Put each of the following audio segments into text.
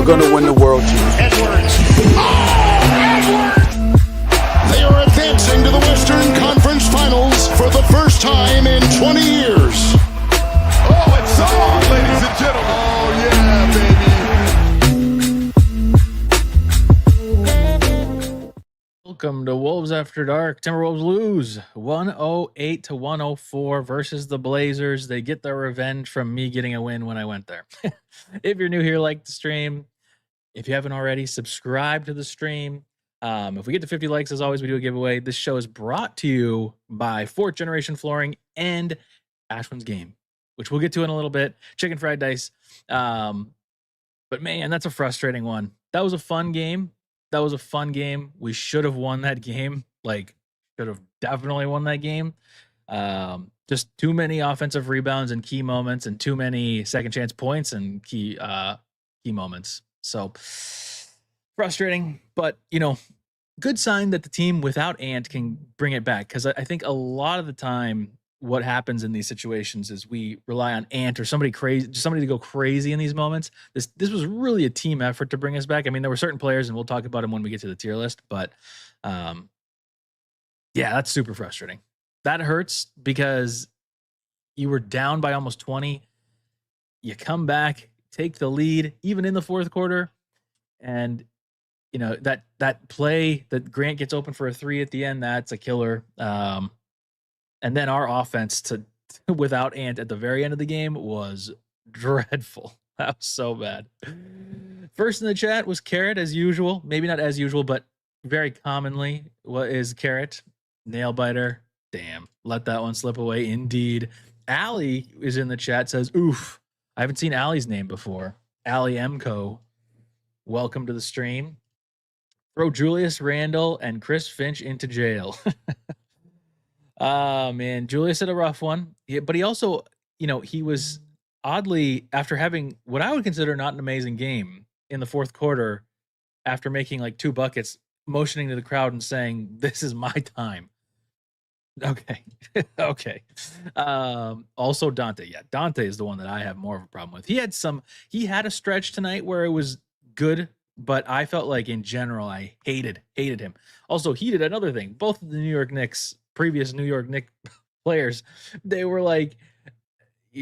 going to win the world championship. Edwards. Oh, Edwards! They are advancing to the Western Conference Finals for the first time in 20 years. Oh, it's on, ladies and gentlemen. Oh, yeah, baby. Welcome to Wolves After Dark. Timberwolves lose 108-104 versus the Blazers. They get their revenge from me getting a win when I went there. If you're new here, like the stream. If you haven't already, subscribe to the stream. If we get to 50 likes, as always, we do a giveaway. This show is brought to you by 4th Generation Flooring and Ashwin's Game, which we'll get to in a little bit. Chicken fried dice. But man, that's a frustrating one. That was a fun game. We should have won that game. Should have definitely won that game. Just too many offensive rebounds and key moments, and too many second chance points and key moments. So frustrating, but good sign that the team without Ant can bring it back. Because I think a lot of the time, what happens in these situations is we rely on Ant or somebody to go crazy in these moments. This was really a team effort to bring us back. I mean, there were certain players, and we'll talk about them when we get to the tier list. But yeah, that's super frustrating. That hurts because you were down by almost 20. You come back, take the lead, even in the fourth quarter, and that play that Grant gets open for a 3 at the end, that's a killer. And then our offense without Ant at the very end of the game was dreadful. That was so bad. First in the chat was Carrot, as usual. Maybe not as usual, but very commonly what is Carrot. Nail biter. Damn. Let that one slip away. Indeed. Allie is in the chat, says, oof. I haven't seen Allie's name before. Allie Mco. Welcome to the stream. Throw Julius Randle and Chris Finch into jail. Man, Julius had a rough one, but he also, he was oddly, after having what I would consider not an amazing game in the fourth quarter, after making 2 buckets, motioning to the crowd and saying, "This is my time." Okay. Okay. Also Dante. Yeah, Dante is the one that I have more of a problem with. He had a stretch tonight where it was good, but I felt like in general, I hated him. Also, he did another thing. Both of the previous New York Knicks players, they were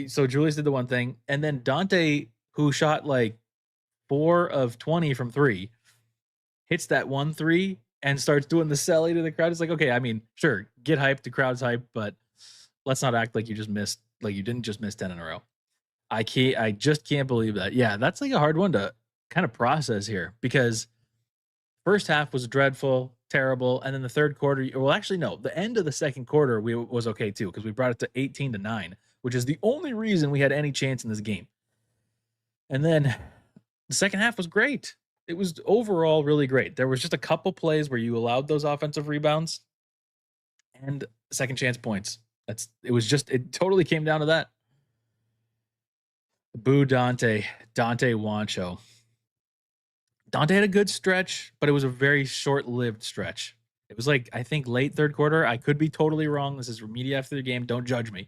so Julius did the one thing, and then Dante, who shot 4 of 20 from 3, hits that 1 3 and starts doing the celly to the crowd. It's okay, I mean, sure, get hyped, the crowd's hyped, but let's not act like you didn't just miss 10 in a row. I just can't believe that. Yeah, that's a hard one to kind of process here, because first half was dreadful, terrible, and then the third quarter, well, actually no, the end of the second quarter was okay too, because we brought it to 18-9, which is the only reason we had any chance in this game. And then the second half was great. It was overall really great. There was just a couple plays where you allowed those offensive rebounds and second chance points. It totally came down to that. Boo Dante Wancho. Dante had a good stretch, but it was a very short-lived stretch. It was I think late third quarter. I could be totally wrong. This is media after the game. Don't judge me.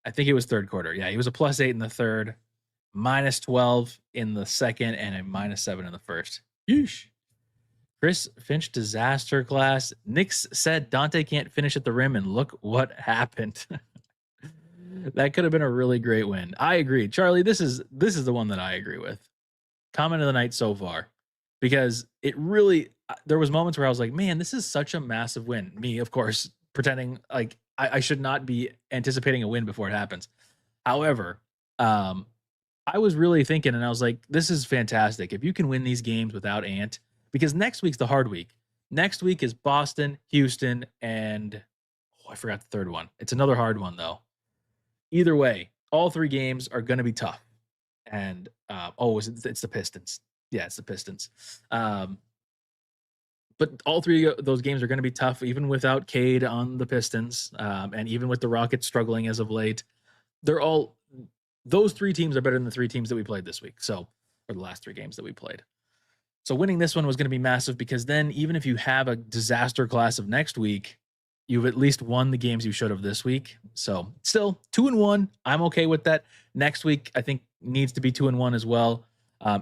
I think it was third quarter. Yeah, he was a +8 in the third, -12 in the second, and a -7 in the first. Yeesh. Chris Finch disaster class. Knicks said Dante can't finish at the rim, and look what happened. That could have been a really great win. I agree. Charlie, this is the one that I agree with. Comment of the night so far, because it really, there was moments where I was like, man, this is such a massive win. Me, of course, pretending I should not be anticipating a win before it happens. However, I was really thinking, and I was like, this is fantastic. If you can win these games without Ant, because next week's the hard week. Next week is Boston, Houston, and I forgot the third one. It's another hard one though. Either way, all 3 games are going to be tough. And it's the Pistons. Yeah, it's the Pistons. But all 3 of those games are going to be tough, even without Cade on the Pistons, and even with the Rockets struggling as of late. Those 3 teams are better than the 3 teams that we played this week. So, or the last 3 games that we played. So winning this one was going to be massive, because then even if you have a disaster class of next week, you've at least won the games you should have this week. So still 2-1. I'm okay with that. Next week, I think, needs to be 2-1 as well.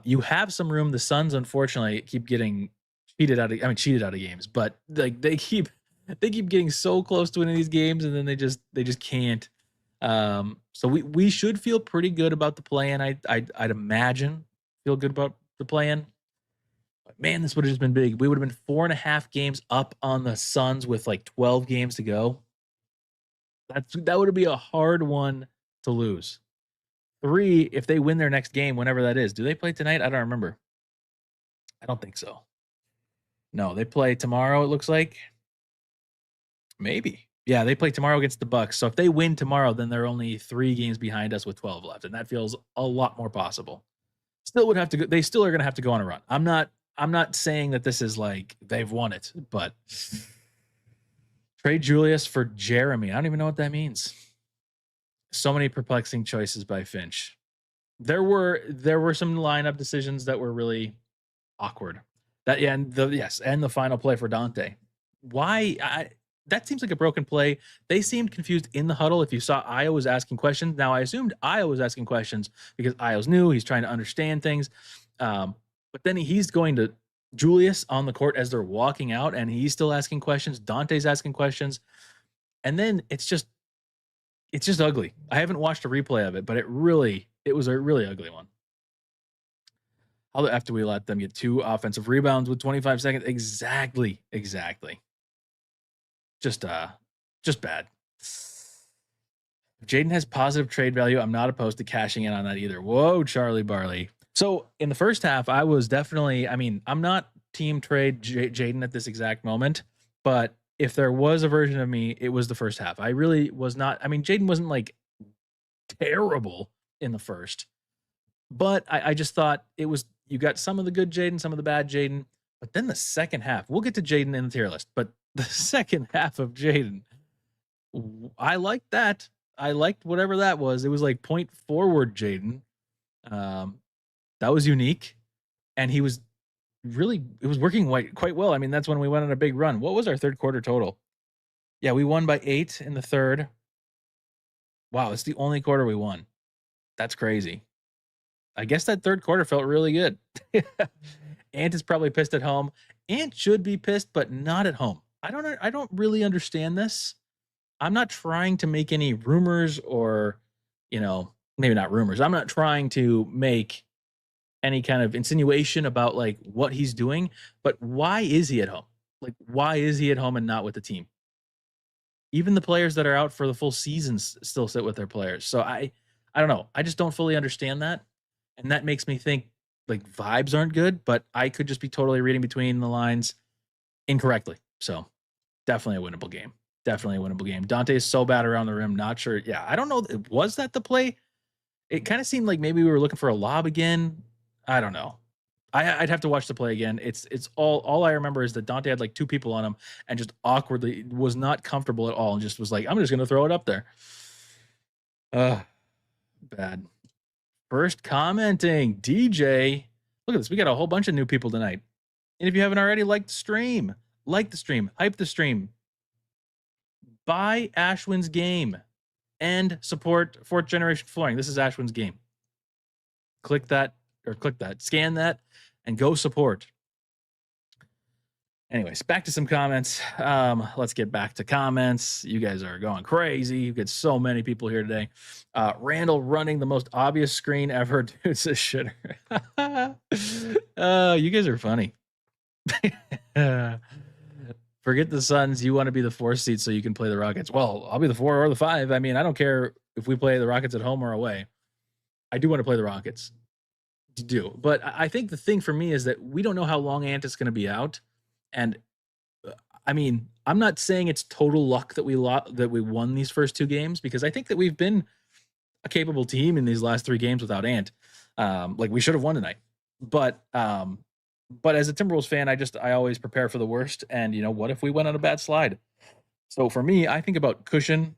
You have some room. The Suns, unfortunately, keep getting cheated out of games, but like they keep getting so close to winning these games, and then they just can't. So we should feel pretty good about the play-in. I'd imagine feel good about the play-in. But man, this would have just been big. We would have been 4.5 games up on the Suns with like 12 games to go. That would be a hard one to lose. 3, if they win their next game, whenever that is. Do they play tonight? I don't remember. I don't think so. No, they play tomorrow, it looks like. Maybe. Yeah, they play tomorrow against the Bucks. So if they win tomorrow, then they're only 3 games behind us with 12 left, and that feels a lot more possible. Still would have to go, they still are going to have to go on a run. I'm not saying that this is like they've won it, but trade Julius for Jeremy. I don't even know what that means. So many perplexing choices by Finch. There were some lineup decisions that were really awkward. And the final play for Dante. Why? That seems like a broken play. They seemed confused in the huddle. If you saw, Io was asking questions. Now I assumed Io was asking questions because Io's new. He's trying to understand things. But then he's going to Julius on the court as they're walking out, and he's still asking questions. Dante's asking questions, and then it's just ugly. I haven't watched a replay of it, but it was a really ugly one. After we let them get 2 offensive rebounds with 25 seconds. Exactly. Just bad. If Jaden has positive trade value, I'm not opposed to cashing in on that either. Whoa, Charlie Barley. So in the first half, I was definitely, I'm not team trade Jaden at this exact moment, but if there was a version of me, it was the first half. I really was not. Jaden wasn't like terrible in the first, but I just thought it was, you got some of the good Jaden, some of the bad Jaden, but then the second half, we'll get to Jaden in the tier list, but the second half of Jaden, I liked that. I liked whatever that was. It was like point forward Jaden. That was unique, and he was really, it was working quite well. That's when we went on a big run. What was our third quarter total? Yeah, we won by 8 in the third. Wow, it's the only quarter we won. That's crazy. I guess that third quarter felt really good. Ant is probably pissed at home. Ant should be pissed, but not at home. I don't really understand this. I'm not trying to make any rumors or, maybe not rumors. I'm not trying to make any kind of insinuation about like what he's doing, but why is he at home? Like, why is he at home and not with the team? Even the players that are out for the full season still sit with their players. So I don't know. I just don't fully understand that. And that makes me think like vibes aren't good, but I could just be totally reading between the lines incorrectly. So definitely a winnable game. Dante is so bad around the rim. Not sure. Yeah, I don't know. Was that the play? It kind of seemed like maybe we were looking for a lob again. I don't know. I'd have to watch the play again. It's all I remember is that Dante had like 2 people on him and just awkwardly was not comfortable at all and just was like, I'm just going to throw it up there. Bad. First commenting, DJ. Look at this. We got a whole bunch of new people tonight. And if you haven't already, like the stream, hype the stream, buy Ashwin's game, and support 4th Generation Flooring. This is Ashwin's game. Scan that, and go support. Anyways, back to some comments. Let's get back to comments. You guys are going crazy. You get so many people here today. Randall running the most obvious screen ever. Dude's a shitter. You guys are funny. Forget the Suns. You want to be the 4th seed so you can play the Rockets. Well, I'll be the 4 or the 5. I don't care if we play the Rockets at home or away. I do want to play the Rockets. But I think the thing for me is that we don't know how long Ant is going to be out. And I'm not saying it's total luck that we won these first 2 games, because I think that we've been a capable team in these last 3 games without Ant. Like we should have won tonight. But as a Timberwolves fan, I always prepare for the worst. And what if we went on a bad slide? So for me, I think about cushion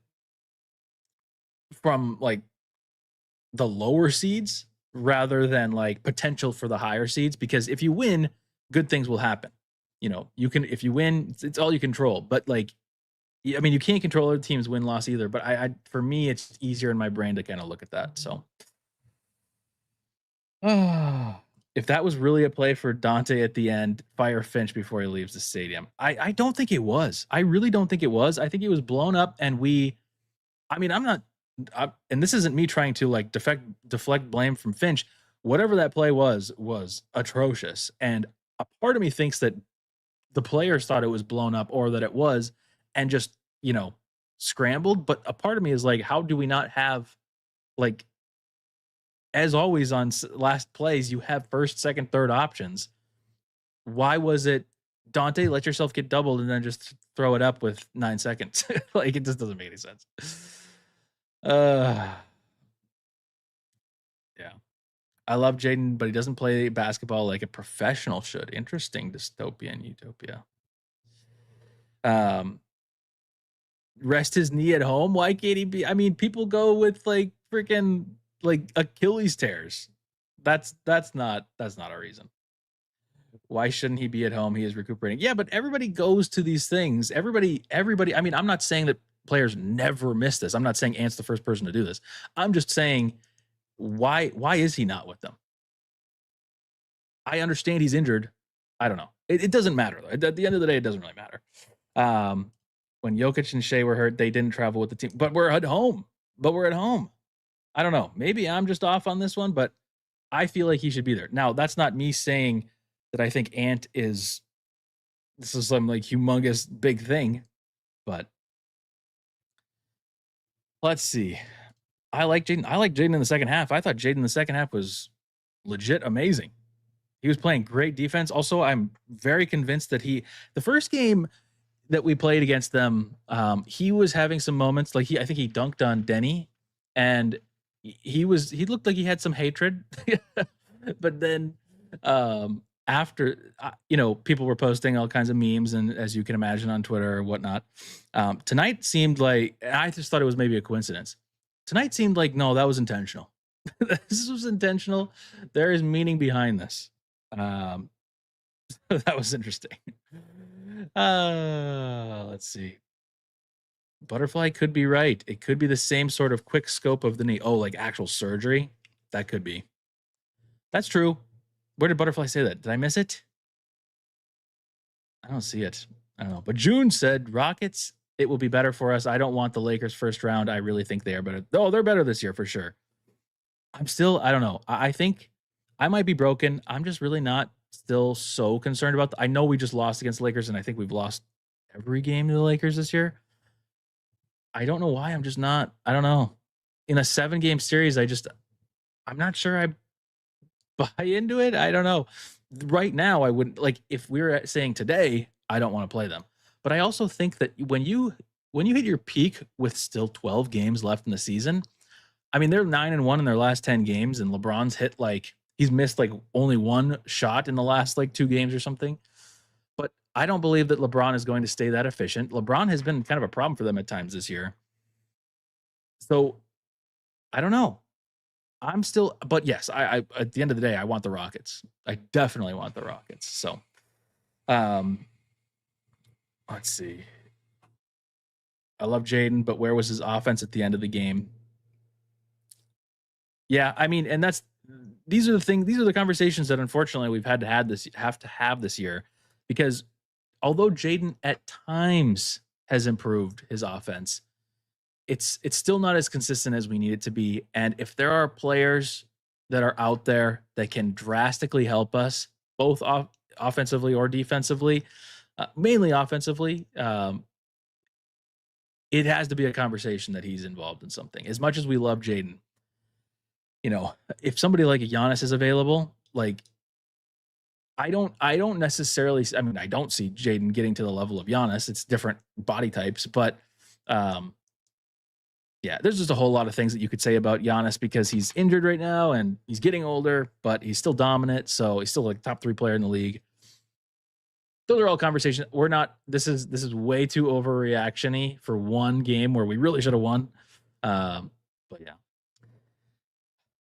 from like the lower seeds rather than like potential for the higher seeds, because if you win, good things will happen. If you win, it's all you control. But like, you can't control other teams' win-loss either. But for me, it's easier in my brain to kind of look at that. So, if that was really a play for Dante at the end, fire Finch before he leaves the stadium. I don't think it was. I really don't think it was. I think it was blown up, and I mean, and this isn't me trying to like deflect blame from Finch. Whatever that play was atrocious, and a part of me thinks that the players thought it was blown up or that it was, and just scrambled. But a part of me is like, how do we not have, like, as always on last plays, you have first, second, third options. Why was it Dante, let yourself get doubled and then just throw it up with 9 seconds? Like, it just doesn't make any sense. Yeah. I love Jaden, but he doesn't play basketball like a professional should. Interesting dystopian utopia. Rest his knee at home. Why can't he be? I mean, people go with like freaking like Achilles tears. That's not a reason. Why shouldn't he be at home? He is recuperating. Yeah, but everybody goes to these things. Everybody. I mean, I'm not saying that players never miss this. I'm not saying Ant's the first person to do this. I'm just saying, why is he not with them? I understand he's injured. I don't know. It doesn't matter though. At the end of the day, it doesn't really matter. When Jokic and Shea were hurt, they didn't travel with the team, but we're at home. I don't know. Maybe I'm just off on this one, but I feel like he should be there. Now, that's not me saying that I think Ant this is some like humongous big thing, but let's see. I like Jaden in the second half. I thought Jaden in the second half was legit amazing. He was playing great defense. Also, I'm very convinced that the first game that we played against them, he was having some moments like I think he dunked on Denny, and he looked like he had some hatred. But then after people were posting all kinds of memes, and as you can imagine on Twitter or whatnot, tonight seemed like, I just thought it was maybe a coincidence. Tonight seemed like, no, that was intentional. This was intentional. There is meaning behind this. That was interesting. Let's see. Butterfly could be right. It could be the same sort of quick scope of the knee. Oh, like actual surgery? That could be. That's true. Where did Butterfly say that? Did I miss it? I don't see it. I don't know. But June said, Rockets, it will be better for us. I don't want the Lakers first round. I really think they are better. Oh, they're better this year for sure. I don't know. I think I might be broken. I'm just really not still so concerned about I know we just lost against the Lakers, and I think we've lost every game to the Lakers this year. I don't know why. I'm just not. I don't know. In a 7-game series, I'm not sure I buy into it. I don't know. Right now, I wouldn't, like, if we were saying today, I don't want to play them. But I also think that when you hit your peak with still 12 games left in the season, I mean, they're 9-1 in their last 10 games, and LeBron's he's missed like only one shot in the last like 2 games or something. But I don't believe that LeBron is going to stay that efficient. LeBron has been kind of a problem for them at times this year. So I don't know. But yes, I at the end of the day, I want the Rockets. I definitely want the Rockets. So, let's see. I love Jaden, but where was his offense at the end of the game? Yeah, I mean, and these are the conversations that unfortunately we've have to have this year, because although Jaden at times has improved his offense, it's still not as consistent as we need it to be. And if there are players that are out there that can drastically help us, both offensively or defensively, mainly offensively, it has to be a conversation that he's involved in something. As much as we love Jaden, if somebody like Giannis is available, like I don't necessarily, I mean, I don't see Jaden getting to the level of Giannis. It's different body types, but yeah, there's just a whole lot of things that you could say about Giannis because he's injured right now and he's getting older, but he's still dominant. So he's still like top 3 player in the league. Those are all conversations. This is way too overreaction-y for one game where we really should have won. But yeah.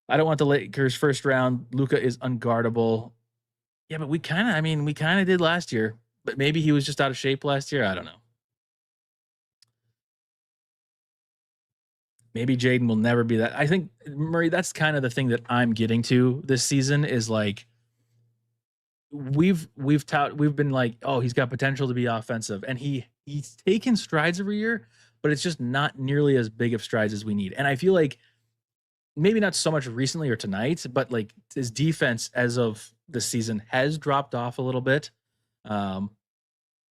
I don't want the Lakers first round. Luka is unguardable. Yeah, but we kind of did last year, but maybe he was just out of shape last year. I don't know. Maybe Jaden will never be that. I think, Murray, that's kind of the thing that I'm getting to this season is like, we've been like, oh, he's got potential to be offensive, and he's taken strides every year, but it's just not nearly as big of strides as we need. And I feel like maybe not so much recently or tonight, but like his defense as of this season has dropped off a little bit. Um,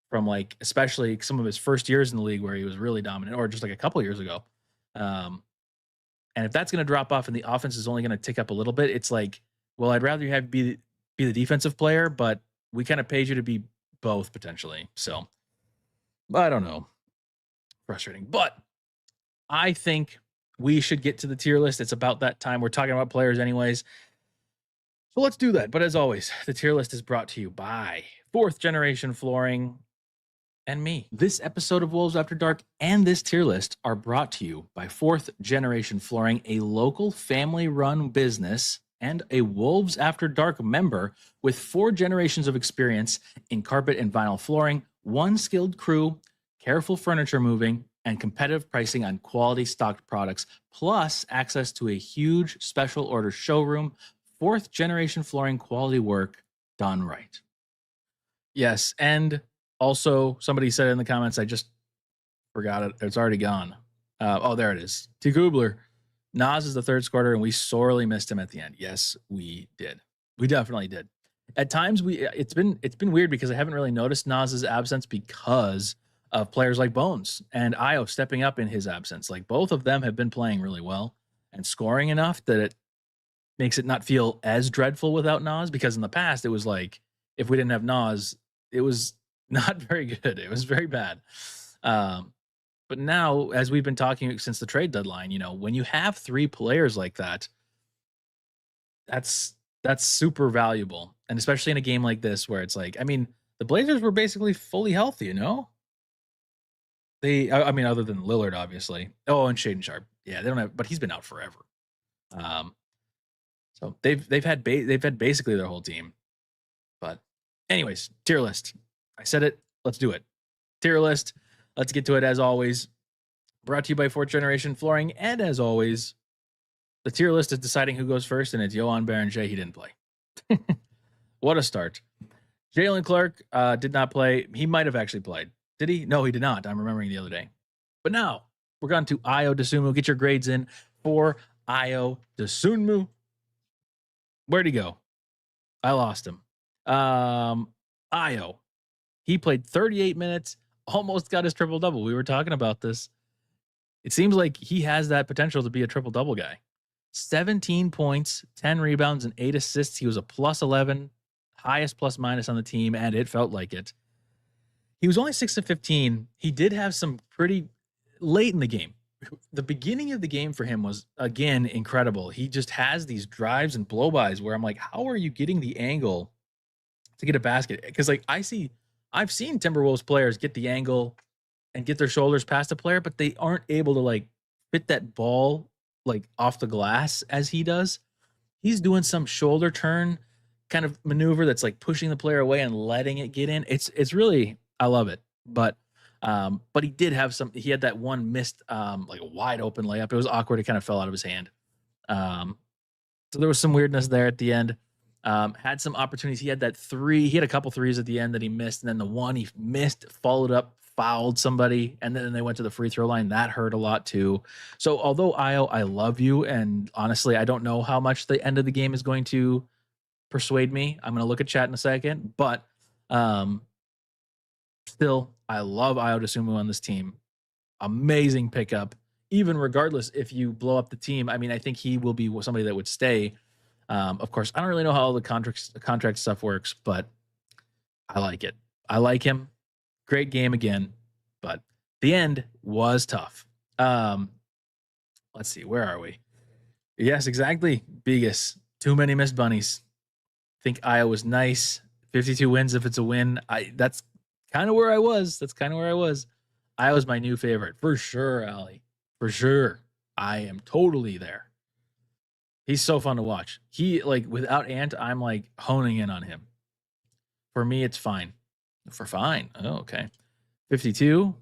from like especially some of his first years in the league where he was really dominant, or just like a couple years ago. Um, and if that's going to drop off and the offense is only going to tick up a little bit, it's like, well, I'd rather you have be the defensive player, but we kind of paid you to be both potentially. So I don't know, frustrating, but I think we should get to the tier list. It's about that time. We're talking about players anyways. So let's do that. But as always, the tier list is brought to you by Fourth Generation Flooring and me. This episode of Wolves After Dark and this tier list are brought to you by Fourth Generation Flooring, a local family-run business and a Wolves After Dark member with 4 generations of experience in carpet and vinyl flooring, one skilled crew, careful furniture moving, and competitive pricing on quality stocked products, plus access to a huge special order showroom. Fourth Generation Flooring, quality work done right. Yes, and also somebody said in the comments, I just forgot it. It's already gone. Oh, there it is. T. Kubler. Nas is the third scorer, and we sorely missed him at the end. Yes, we did. We definitely did. At times, it's been weird because I haven't really noticed Nas's absence because of players like Bones and Io stepping up in his absence. Like both of them have been playing really well and scoring enough that it makes it not feel as dreadful without Nas. Because in the past, it was like if we didn't have Nas, it was not very good. It was very bad. But now, as we've been talking since the trade deadline, when you have 3 players like that, that's super valuable. And especially in a game like this where it's like, I mean, the Blazers were basically fully healthy, I mean, other than Lillard, obviously. Oh, and Shaden Sharp. Yeah, they don't have, but he's been out forever. So they've had basically their whole team. But anyways, tier list. I said it. Let's do it. Tier list. Let's get to it as always. Brought to you by Fourth Generation Flooring. And as always, the tier list is deciding who goes first, and it's Johan Berenger. He didn't play. What a start. Jalen Clark did not play. He might have actually played. Did he? No, he did not. I'm remembering the other day. But now we're going to Io DeSunmu. Get your grades in for Io DeSunmu. Where'd he go? I lost him. Io. He played 38 minutes, almost got his triple-double. We were talking about this. It seems like he has that potential to be a triple-double guy. 17 points, 10 rebounds, and 8 assists. He was a plus 11, highest plus-minus on the team, and it felt like it. He was only 6 of 15. He did have some pretty late in the game. The beginning of the game for him was, again, incredible. He just has these drives and blow-bys where I'm like, how are you getting the angle to get a basket? Because like I've seen Timberwolves players get the angle and get their shoulders past a player, but they aren't able to like fit that ball like off the glass as he does. He's doing some shoulder turn kind of maneuver that's like pushing the player away and letting it get in. It's really, I love it. But he did have he had that one missed like a wide open layup. It was awkward. It kind of fell out of his hand. So there was some weirdness there at the end. Had some opportunities. He had that 3. He had a couple threes at the end that he missed, and then the one he missed followed up, fouled somebody, and then they went to the free throw line. That hurt a lot too. So although Io, I love you, and honestly, I don't know how much the end of the game is going to persuade me. I'm going to look at chat in a second, but still, I love Io DeSunmu on this team. Amazing pickup. Even regardless if you blow up the team, I mean, I think he will be somebody that would stay. Of course, I don't really know how all the contract stuff works, but I like it. I like him. Great game again, but the end was tough. Let's see, where are we? Yes, exactly. Bigas. Too many missed bunnies. I think Io was nice. 52 wins if it's a win. That's kind of where I was. Io's my new favorite for sure, Allie. For sure. I am totally there. He's so fun to watch. He, like, without Ant, I'm like honing in on him. For me, it's fine. For fine. Oh, okay. 52.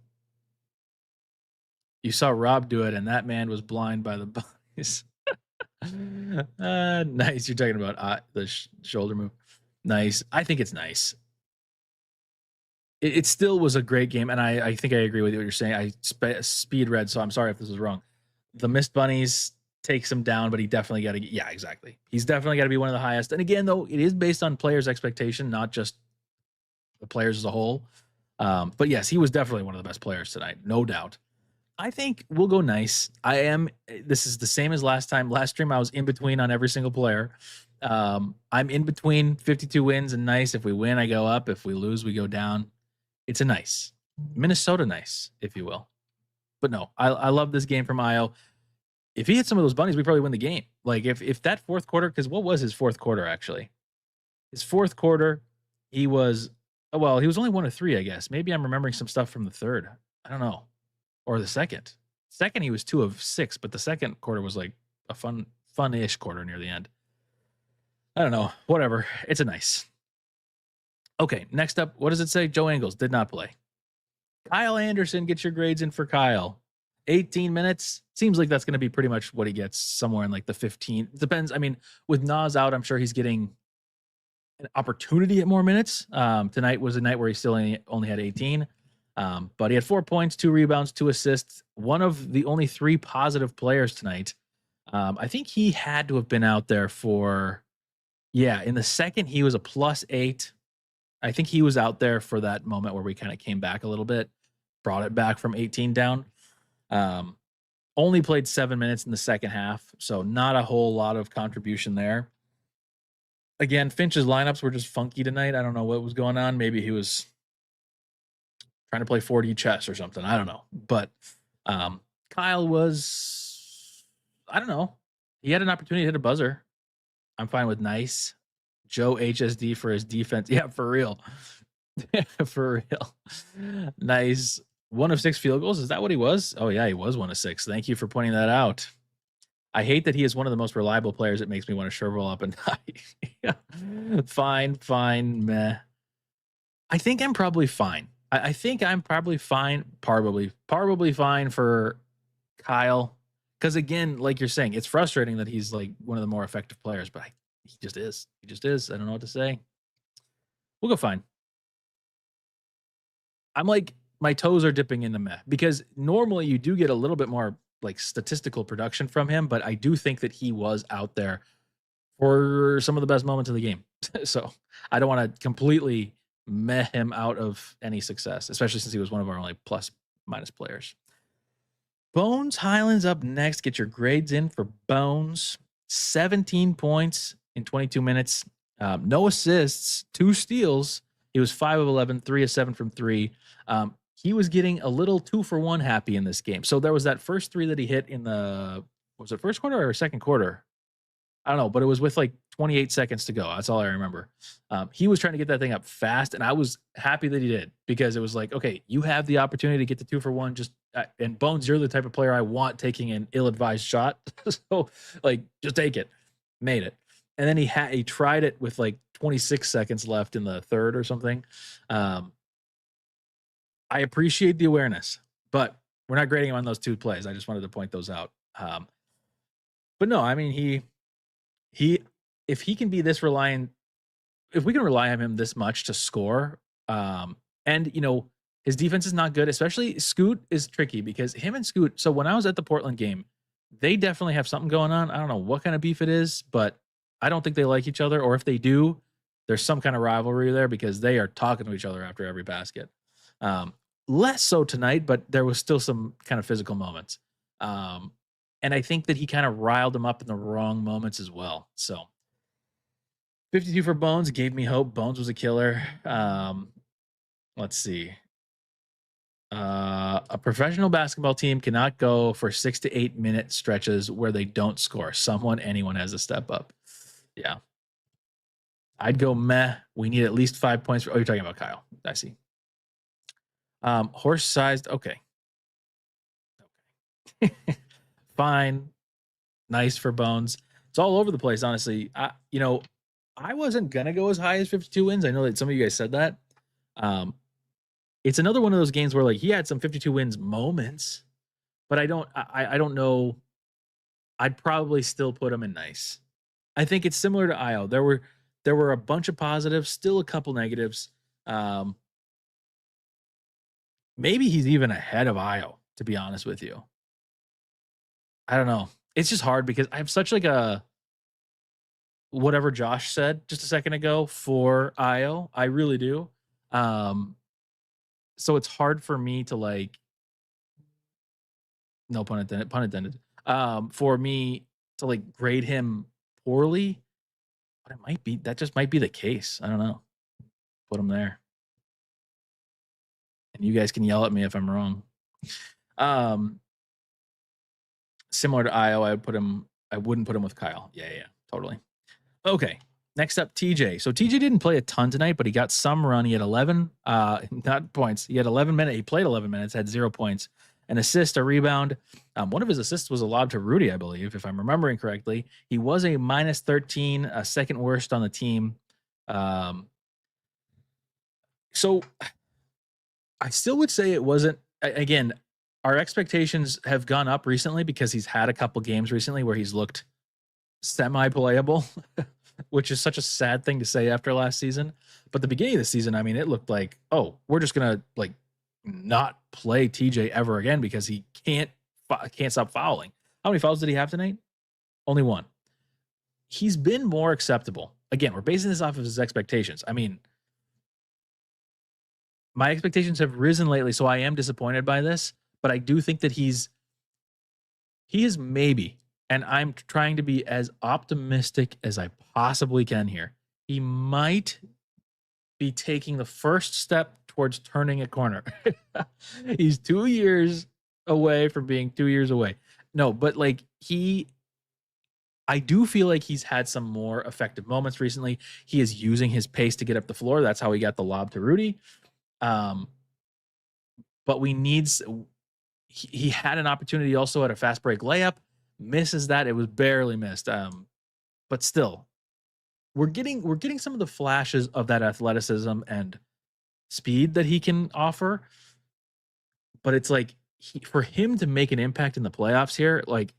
You saw Rob do it, and that man was blind by the bunnies. Nice. You're talking about the shoulder move. Nice. I think it's nice. It still was a great game, and I think I agree with what you're saying. Speed read, so I'm sorry if this is wrong. The missed bunnies takes him down, but he definitely got to. Yeah, exactly. He's definitely got to be one of the highest. And again, though, it is based on players' expectation, not just the players as a whole. But yes, he was definitely one of the best players tonight, no doubt. I think we'll go nice. This is the same as last time. Last stream, I was in between on every single player. I'm in between 52 wins and nice. If we win, I go up. If we lose, we go down. It's a nice. Minnesota nice, if you will. But no, I love this game from Io. If he hit some of those bunnies, we probably win the game. Like if that fourth quarter, because what was his fourth quarter actually? His fourth quarter, he was only 1 of 3, I guess. Maybe I'm remembering some stuff from the third. I don't know. Or the second. Second, he was 2 of 6, but the second quarter was like a fun-ish quarter near the end. I don't know. Whatever. It's a nice. Okay, next up, what does it say? Joe Ingles did not play. Kyle Anderson, get your grades in for Kyle. 18 minutes. Seems like that's going to be pretty much what he gets, somewhere in like the 15. Depends. I mean, with Nas out, I'm sure he's getting an opportunity at more minutes. Tonight was a night where he still only had 18. But he had 4 points, 2 rebounds, 2 assists. One of the only 3 positive players tonight. I think he had to have been out there for, in the second, he was a +8. I think he was out there for that moment where we kind of came back a little bit, brought it back from 18 down. Only played 7 minutes in the second half, so not a whole lot of contribution there. Again, Finch's lineups were just funky tonight. I don't know what was going on. Maybe he was trying to play 4D chess or something. I don't know. But Kyle was, I don't know. He had an opportunity to hit a buzzer. I'm fine with nice. Joe HSD for his defense. Yeah, for real. For real. Nice. 1 of 6 field goals. Is that what he was? Oh, yeah, he was 1 of 6. Thank you for pointing that out. I hate that he is one of the most reliable players. It makes me want to shrivel up and die. Fine, meh. I think I'm probably fine. I think I'm probably fine. Probably fine for Kyle. Because again, like you're saying, it's frustrating that he's like one of the more effective players, but he just is. He just is. I don't know what to say. We'll go fine. I'm like, my toes are dipping into meh because normally you do get a little bit more like statistical production from him, but I do think that he was out there for some of the best moments of the game. So I don't want to completely meh him out of any success, especially since he was one of our only plus-minus players. Bones Highlands up next. Get your grades in for Bones. 17 points in 22 minutes. No assists, 2 steals. He was 5 of 11, 3 of 7 from 3. He was getting a little 2-for-1 happy in this game. So there was that first 3 that he hit in was it first quarter or second quarter? I don't know, but it was with like 28 seconds to go. That's all I remember. He was trying to get that thing up fast, and I was happy that he did because it was like, okay, you have the opportunity to get the 2-for-1. And Bones, you're the type of player I want taking an ill-advised shot. So like, just take it. Made it. And then he tried it with like 26 seconds left in the third or something. I appreciate the awareness, but we're not grading him on those 2 plays. I just wanted to point those out. But no, I mean, if he can be this reliant, if we can rely on him this much to score, and his defense is not good, especially Scoot is tricky because him and Scoot. So when I was at the Portland game, they definitely have something going on. I don't know what kind of beef it is, but I don't think they like each other, or if they do, there's some kind of rivalry there because they are talking to each other after every basket. Less so tonight, but there was still some kind of physical moments. And I think that he kind of riled him up in the wrong moments as well. So 52 for Bones gave me hope. Bones was a killer. Let's see. A professional basketball team cannot go for 6 to 8 minute stretches where they don't score. Anyone has to step up. Yeah. I'd go meh. We need at least 5 points. You're talking about Kyle. I see. Horse-sized. Okay. Fine. Nice for Bones. It's all over the place, honestly. I wasn't going to go as high as 52 wins. I know that some of you guys said that. It's another one of those games where like he had some 52 wins moments, but I don't know. I'd probably still put him in nice. I think it's similar to Io. There were There were a bunch of positives, still a couple negatives. Maybe he's even ahead of Io, to be honest with you. I don't know. It's just hard because I have such like a whatever Josh said just a second ago for Io. I really do. So it's hard for me to like, no pun intended, for me to like grade him poorly, but it might be that just might be the case. I don't know. Put him there. And you guys can yell at me if I'm wrong. Similar to Io, I wouldn't put him with Kyle. Yeah, totally. Okay. Next up, TJ. So TJ didn't play a ton tonight, but he got some run. He had 11, not points. He had 11 minutes. He played 11 minutes, had 0 points, an assist, a rebound. One of his assists was a lob to Rudy, I believe, if I'm remembering correctly. He was a minus 13, second worst on the team. So I still would say it wasn't, again, our expectations have gone up recently because he's had a couple games recently where he's looked semi-playable, which is such a sad thing to say after last season. But the beginning of the season, I mean, it looked like, oh, we're just going to like not play TJ ever again because he can't stop fouling. How many fouls did he have tonight? Only one. He's been more acceptable. Again, we're basing this off of his expectations. I mean, my expectations have risen lately, so I am disappointed by this. But I do think that he is maybe, and I'm trying to be as optimistic as I possibly can here. He might be taking the first step towards turning a corner. He's 2 years away from being 2 years away. No, but like I do feel like he's had some more effective moments recently. He is using his pace to get up the floor. That's how he got the lob to Rudy. But he had an opportunity also at a fast break layup, misses that. It was barely missed. But still, we're getting some of the flashes of that athleticism and speed that he can offer. But it's like for him to make an impact in the playoffs here, like,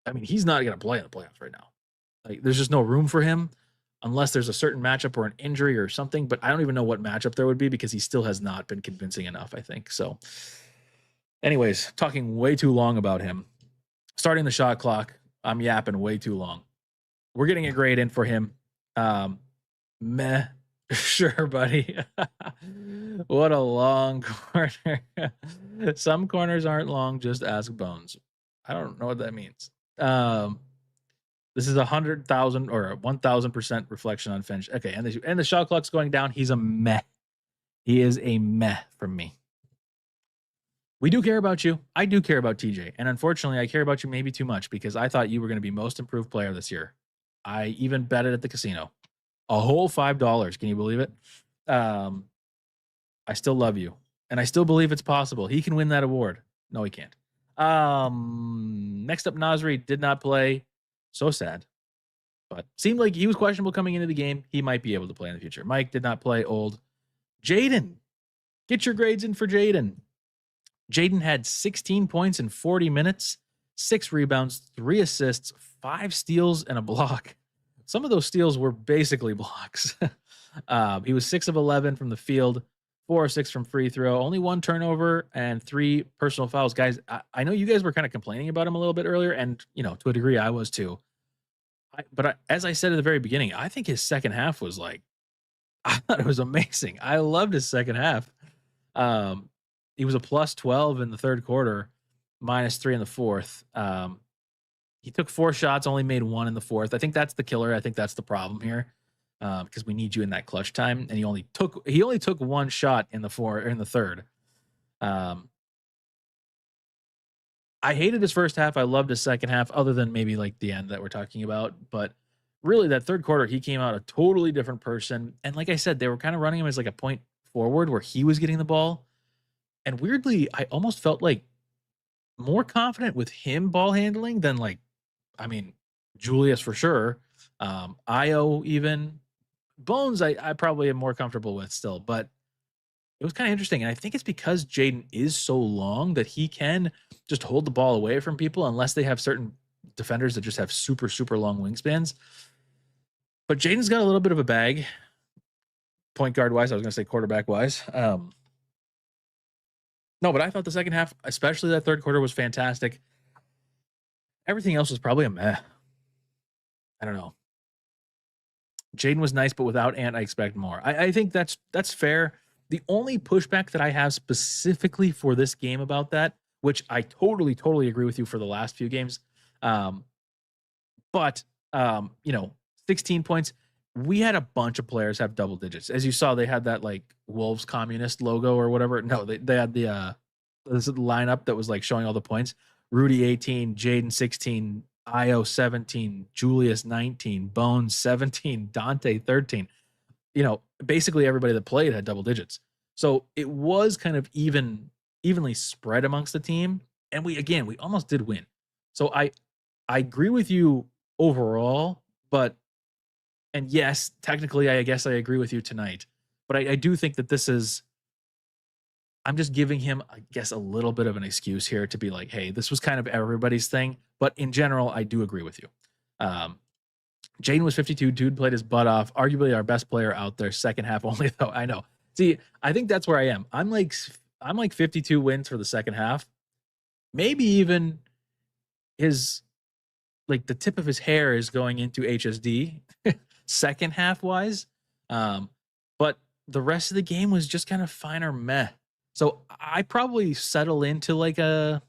I mean, he's not going to play in the playoffs right now. Like, there's just no room for him unless there's a certain matchup or an injury or something. But I don't even know what matchup there would be because he still has not been convincing enough, I think. So anyways, talking way too long about him. Starting the shot clock. I'm yapping way too long. We're getting a grade in for him. Meh. Sure, buddy. What a long corner. Some corners aren't long, just ask Bones. I don't know what that means. This is 100,000 or 1,000% reflection on Finch. Okay, and the shot clock's going down. He's a meh. He is a meh from me. We do care about you. I do care about TJ. And unfortunately, I care about you maybe too much because I thought you were going to be most improved player this year. I even bet it at the casino. A whole $5. Can you believe it? I still love you. And I still believe it's possible. He can win that award. No, he can't. Next up, Nasri did not play. So sad. But seemed like he was questionable coming into the game. He might be able to play in the future. Mike did not play. Old. Jaden. Get your grades in for Jaden. Jaden had 16 points in 40 minutes, 6 rebounds, 3 assists, 5 steals, and a block. Some of those steals were basically blocks. He was 6 of 11 from the field, 4 of 6 from free throw, only 1 turnover, and 3 personal fouls. Guys, I know you guys were kind of complaining about him a little bit earlier, and, you know, to a degree I was too. But as I said at the very beginning, I think his second half was like, I thought it was amazing. I loved his second half. He was a plus 12 in the third quarter, minus 3 in the fourth. He took 4 shots, only made 1 in the fourth. I think that's the killer. I think that's the problem here, because we need you in that clutch time. And he only took 1 shot in the third. I hated his first half. I loved his second half, other than maybe like the end that we're talking about. But really, that third quarter, he came out a totally different person. And like I said, they were kind of running him as like a point forward where he was getting the ball. And weirdly, I almost felt like more confident with him ball handling than like, I mean, Julius for sure. Io even. Bones, I probably am more comfortable with still, but it was kind of interesting. And I think it's because Jaden is so long that he can just hold the ball away from people unless they have certain defenders that just have super, super long wingspans. But Jaden's got a little bit of a bag, point guard wise. I was going to say quarterback wise. No, but I thought the second half, especially that third quarter, was fantastic. Everything else was probably a meh. I don't know. Jaden was nice, but without Ant, I expect more. I think that's fair. The only pushback that I have specifically for this game about that, which I totally agree with you for the last few games, but 16 points. We had a bunch of players have double digits. As you saw, they had that like Wolves communist logo or whatever. No, they had the this is the lineup that was like showing all the points. Rudy 18, Jaden 16, Io 17, Julius 19, Bones 17, Dante 13. Basically everybody that played had double digits. So it was kind of evenly spread amongst the team. And we almost did win. So I agree with you overall, and yes, technically, I guess I agree with you tonight. But I do think that I'm just giving him, I guess, a little bit of an excuse here to be like, hey, this was kind of everybody's thing. But in general, I do agree with you. Jaden was 52. Dude played his butt off. Arguably our best player out there. Second half only, though. I know. See, I think that's where I am. I'm like 52 wins for the second half. Maybe even his, like the tip of his hair is going into HSD second half wise. But the rest of the game was just kind of fine or meh. So I probably settle into like it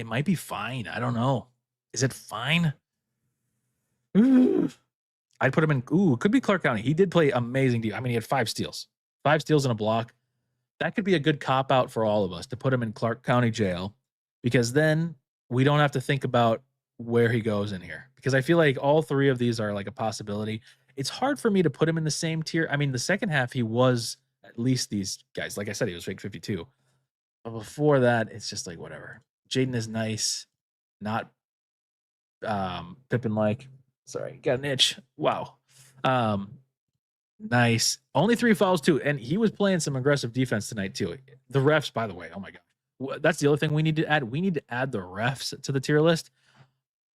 might be fine. I don't know. Is it fine? I'd put him in. It could be Clark County. He did play amazing. I mean, he had 5 steals and a block. That could be a good cop out for all of us to put him in Clark County jail, because then we don't have to think about where he goes in here, because I feel like all 3 of these are like a possibility. It's hard for me to put him in the same tier. I mean, the second half, he was at least these guys. Like I said, he was fake 52. But before that, it's just like, whatever. Jaden is nice. Not Pippin like. Sorry, got an itch. Wow. Nice. Only 3 fouls too. And he was playing some aggressive defense tonight too. The refs, by the way, oh my God. That's the other thing we need to add. We need to add the refs to the tier list.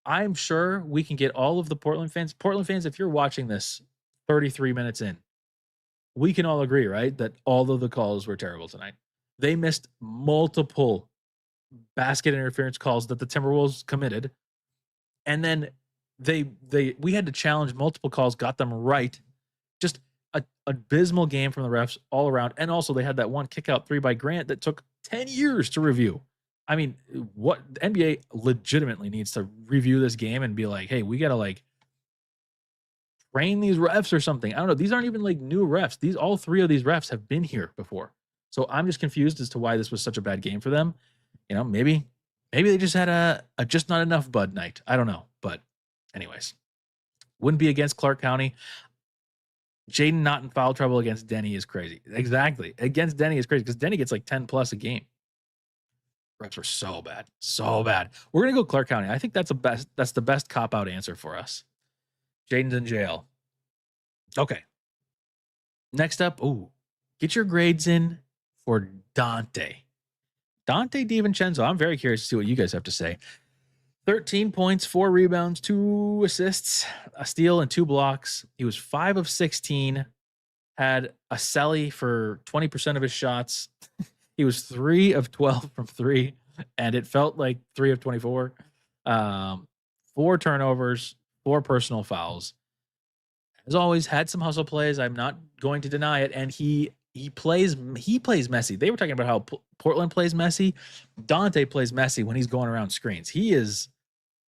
I'm sure we can get all of the Portland fans. Portland fans, if you're watching this 33 minutes in, we can all agree, right, that all of the calls were terrible tonight. They missed multiple basket interference calls that the Timberwolves committed. And then we had to challenge multiple calls, got them right. Just a abysmal game from the refs all around. And also they had that one kick out 3 by Grant that took 10 years to review. I mean, what the NBA legitimately needs to review this game and be like, hey, we got to like train these refs or something. I don't know. These aren't even like new refs. All 3 of these refs have been here before. So I'm just confused as to why this was such a bad game for them. Maybe they just had a just not enough Bud night. I don't know. But anyways, wouldn't be against Clark County. Jaden not in foul trouble against Denny is crazy. Exactly. Against Denny is crazy because Denny gets like 10 plus a game. Refs were so bad. So bad. We're going to go Clark County. I think that's the best cop-out answer for us. Jaden's in jail. Okay. Next up, get your grades in for Dante DiVincenzo. I'm very curious to see what you guys have to say. 13 points, 4 rebounds, 2 assists, a steal, and 2 blocks. He was 5 of 16, had a celly for 20% of his shots. He was 3 of 12 from 3, and it felt like 3 of 24. 4 turnovers, 4 personal fouls. As always, had some hustle plays. I'm not going to deny it. And he plays messy. They were talking about how Portland plays messy. Dante plays messy when he's going around screens. He is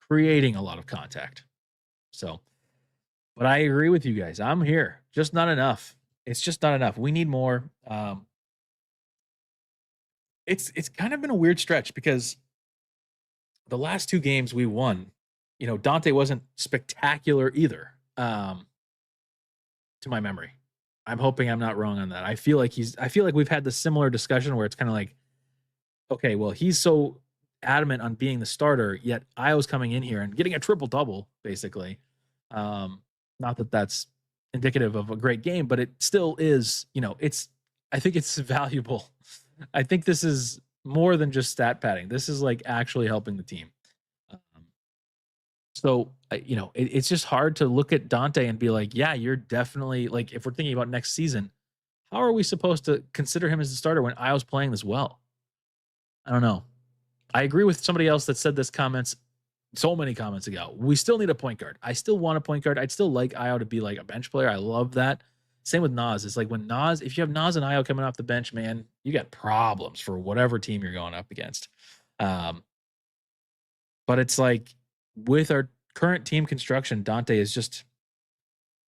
creating a lot of contact. So, but I agree with you guys. I'm here. Just not enough. It's just not enough. We need more. It's kind of been a weird stretch because the last 2 games we won, Dante wasn't spectacular either. To my memory. I'm hoping I'm not wrong on that. I feel like we've had the similar discussion where it's kind of like, okay, well, he's so adamant on being the starter, yet Io's coming in here and getting a triple-double, basically. Not that that's indicative of a great game, but it still is, I think it's valuable. I think this is more than just stat padding. This is like actually helping the team. So, it's just hard to look at Dante and be like, yeah, you're definitely like, if we're thinking about next season, how are we supposed to consider him as the starter when Io's playing this well? I don't know. I agree with somebody else that said this comments so many comments ago. We still need a point guard. I still want a point guard. I'd still like Io to be like a bench player. I love that. Same with Nas. It's like when Nas, if you have Nas and Io coming off the bench, man, you got problems for whatever team you're going up against. But it's like with our current team construction, Dante is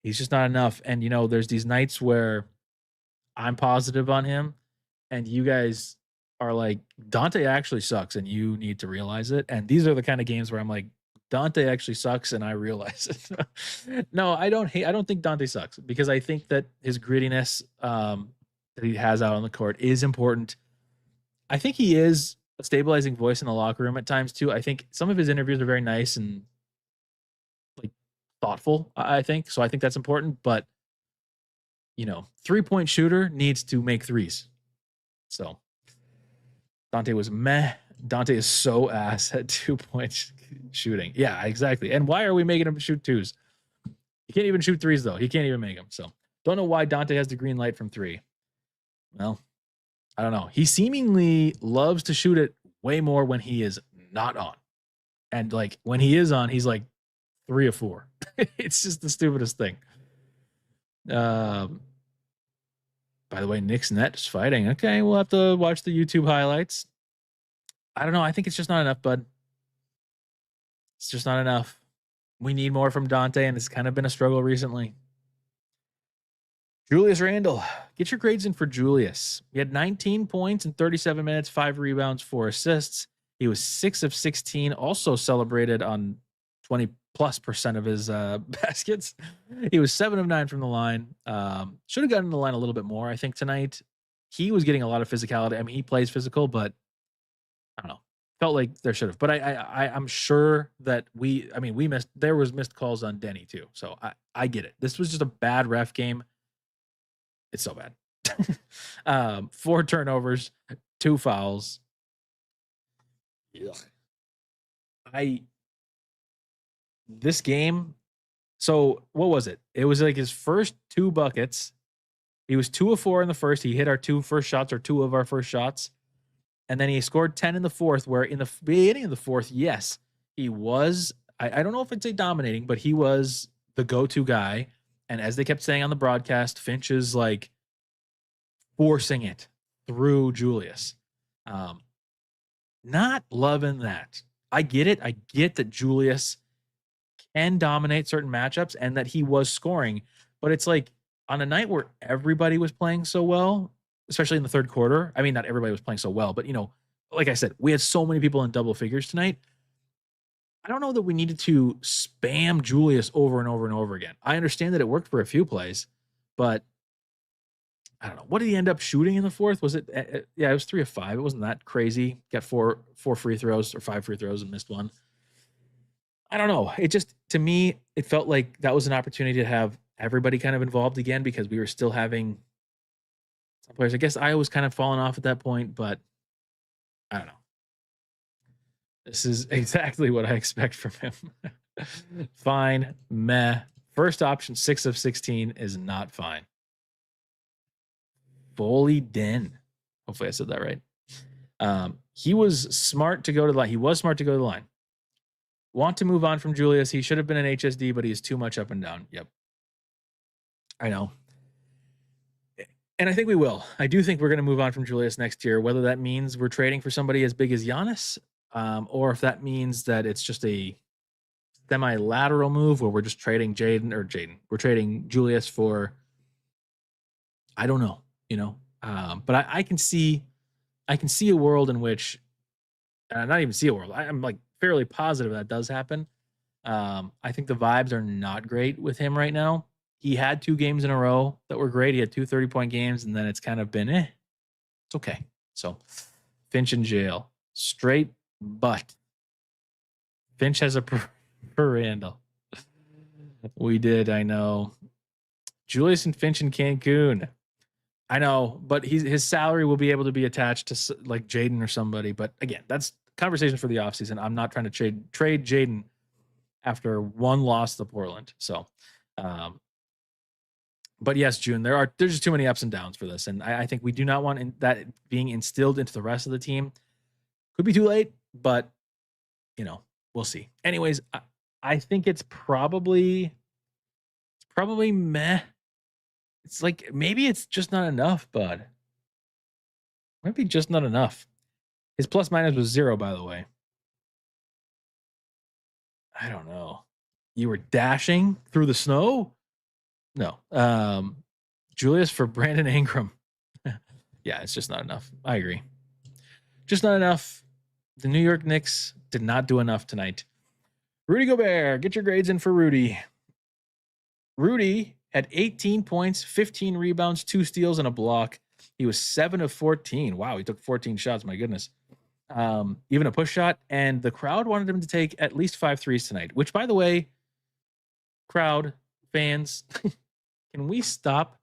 he's just not enough. And there's these nights where I'm positive on him, and you guys are like, Dante actually sucks, and you need to realize it. And these are the kind of games where I'm like, Dante actually sucks, and I realize it. No, I don't think Dante sucks, because I think that his grittiness that he has out on the court is important. I think he is a stabilizing voice in the locker room at times too. I think some of his interviews are very nice and like thoughtful, I think. So I think that's important, but 3-point shooter needs to make threes. So Dante was meh. Dante is so ass at 2-point shooting. Yeah, exactly. And why are we making him shoot twos? He can't even shoot threes, though. He can't even make them. So don't know why Dante has the green light from 3. Well, I don't know. He seemingly loves to shoot it way more when he is not on. And like when he is on, he's like 3 of 4. It's just the stupidest thing. By the way, Nick's net is fighting. Okay, we'll have to watch the YouTube highlights. I don't know. I think it's just not enough, bud. It's just not enough. We need more from Dante, and it's kind of been a struggle recently. Julius Randle. Get your grades in for Julius. He had 19 points in 37 minutes, 5 rebounds, 4 assists. He was 6 of 16, also celebrated on 20+% of his baskets. He was 7 of 9 from the line. Should have gotten in the line a little bit more, I think, tonight. He was getting a lot of physicality. I mean, he plays physical, but I don't know. Felt like there should have. But I'm sure that we missed. There was missed calls on Denny too. So I get it. This was just a bad ref game. It's so bad. 4 turnovers, 2 fouls. Ugh. This game, so what was it? It was like his first 2 buckets. He was 2 of 4 in the first. He hit our 2 first shots, or 2 of our first shots. And then he scored 10 in the fourth, where in the beginning of the fourth, yes, he was, I don't know if I'd say dominating, but he was the go-to guy. And as they kept saying on the broadcast, Finch is like forcing it through Julius. Not loving that. I get it. I get that Julius can dominate certain matchups and that he was scoring, but it's like on a night where everybody was playing so well, especially in the third quarter. I mean, not everybody was playing so well, but like I said, we had so many people in double figures tonight. I don't know that we needed to spam Julius over and over and over again. I understand that it worked for a few plays, but I don't know. What did he end up shooting in the fourth? Was it? Yeah, it was 3 of 5. It wasn't that crazy. Got four free throws, or 5 free throws, and missed 1. I don't know. It just, to me, it felt like that was an opportunity to have everybody kind of involved again, because we were still having some players. I guess I was kind of falling off at that point, but I don't know. This is exactly what I expect from him. Fine, meh. First option, 6 of 16 is not fine. Foley Den. Hopefully I said that right. He was smart to go to the line. He was smart to go to the line. Want to move on from Julius. He should have been an HSD, but he's too much up and down. Yep. I know. And I think we will. I do think we're going to move on from Julius next year, whether that means we're trading for somebody as big as Giannis, or if that means that it's just a semi-lateral move where we're just trading we're trading Julius for, I don't know, but I can see a world in which, not even see a world. I'm like fairly positive that does happen. I think the vibes are not great with him right now. He had 2 games in a row that were great. He had 2 30-point games, and then it's kind of been, it's okay. So Finch in jail. Straight butt. Finch has a per Randall. We did, I know. Julius and Finch in Cancun. I know, but his salary will be able to be attached to like Jaden or somebody. But again, that's conversation for the offseason. I'm not trying to trade Jaden after one loss to Portland. So, but yes, June, there's just too many ups and downs for this. And I think we do not want that being instilled into the rest of the team. Could be too late, but we'll see. Anyways, I think it's probably meh. It's like maybe it's just not enough, bud. Might be just not enough. His plus minus was 0, by the way. I don't know. You were dashing through the snow? No. Julius for Brandon Ingram. Yeah, it's just not enough. I agree. Just not enough. The New York Knicks did not do enough tonight. Rudy Gobert, get your grades in for Rudy. Rudy had 18 points, 15 rebounds, 2 steals, and a block. He was 7 of 14. Wow, he took 14 shots. My goodness. Even a push shot. And the crowd wanted him to take at least 5 threes tonight, which, by the way, crowd, fans, can we stop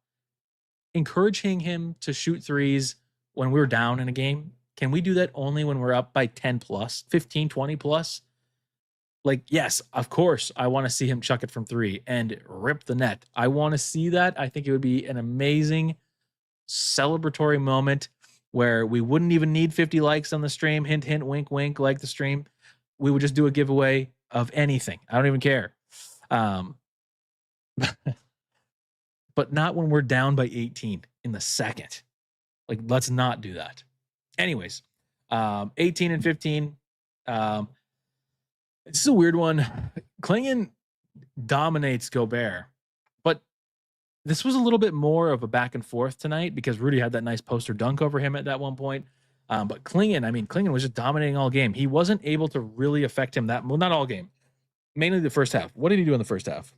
encouraging him to shoot threes when we're down in a game? Can we do that only when we're up by 10 plus, 15, 20 plus? Like, yes, of course, I want to see him chuck it from 3 and rip the net. I want to see that. I think it would be an amazing celebratory moment where we wouldn't even need 50 likes on the stream. Hint, hint, wink, wink, like the stream. We would just do a giveaway of anything. I don't even care. But not when we're down by 18 in the second. Like, let's not do that. Anyways, 18 and 15. This is a weird one. Klingon dominates Gobert, but this was a little bit more of a back and forth tonight because Rudy had that nice poster dunk over him at that one point. But Klingon was just dominating all game. He wasn't able to really affect him well, not all game, mainly the first half. What did he do in the first half?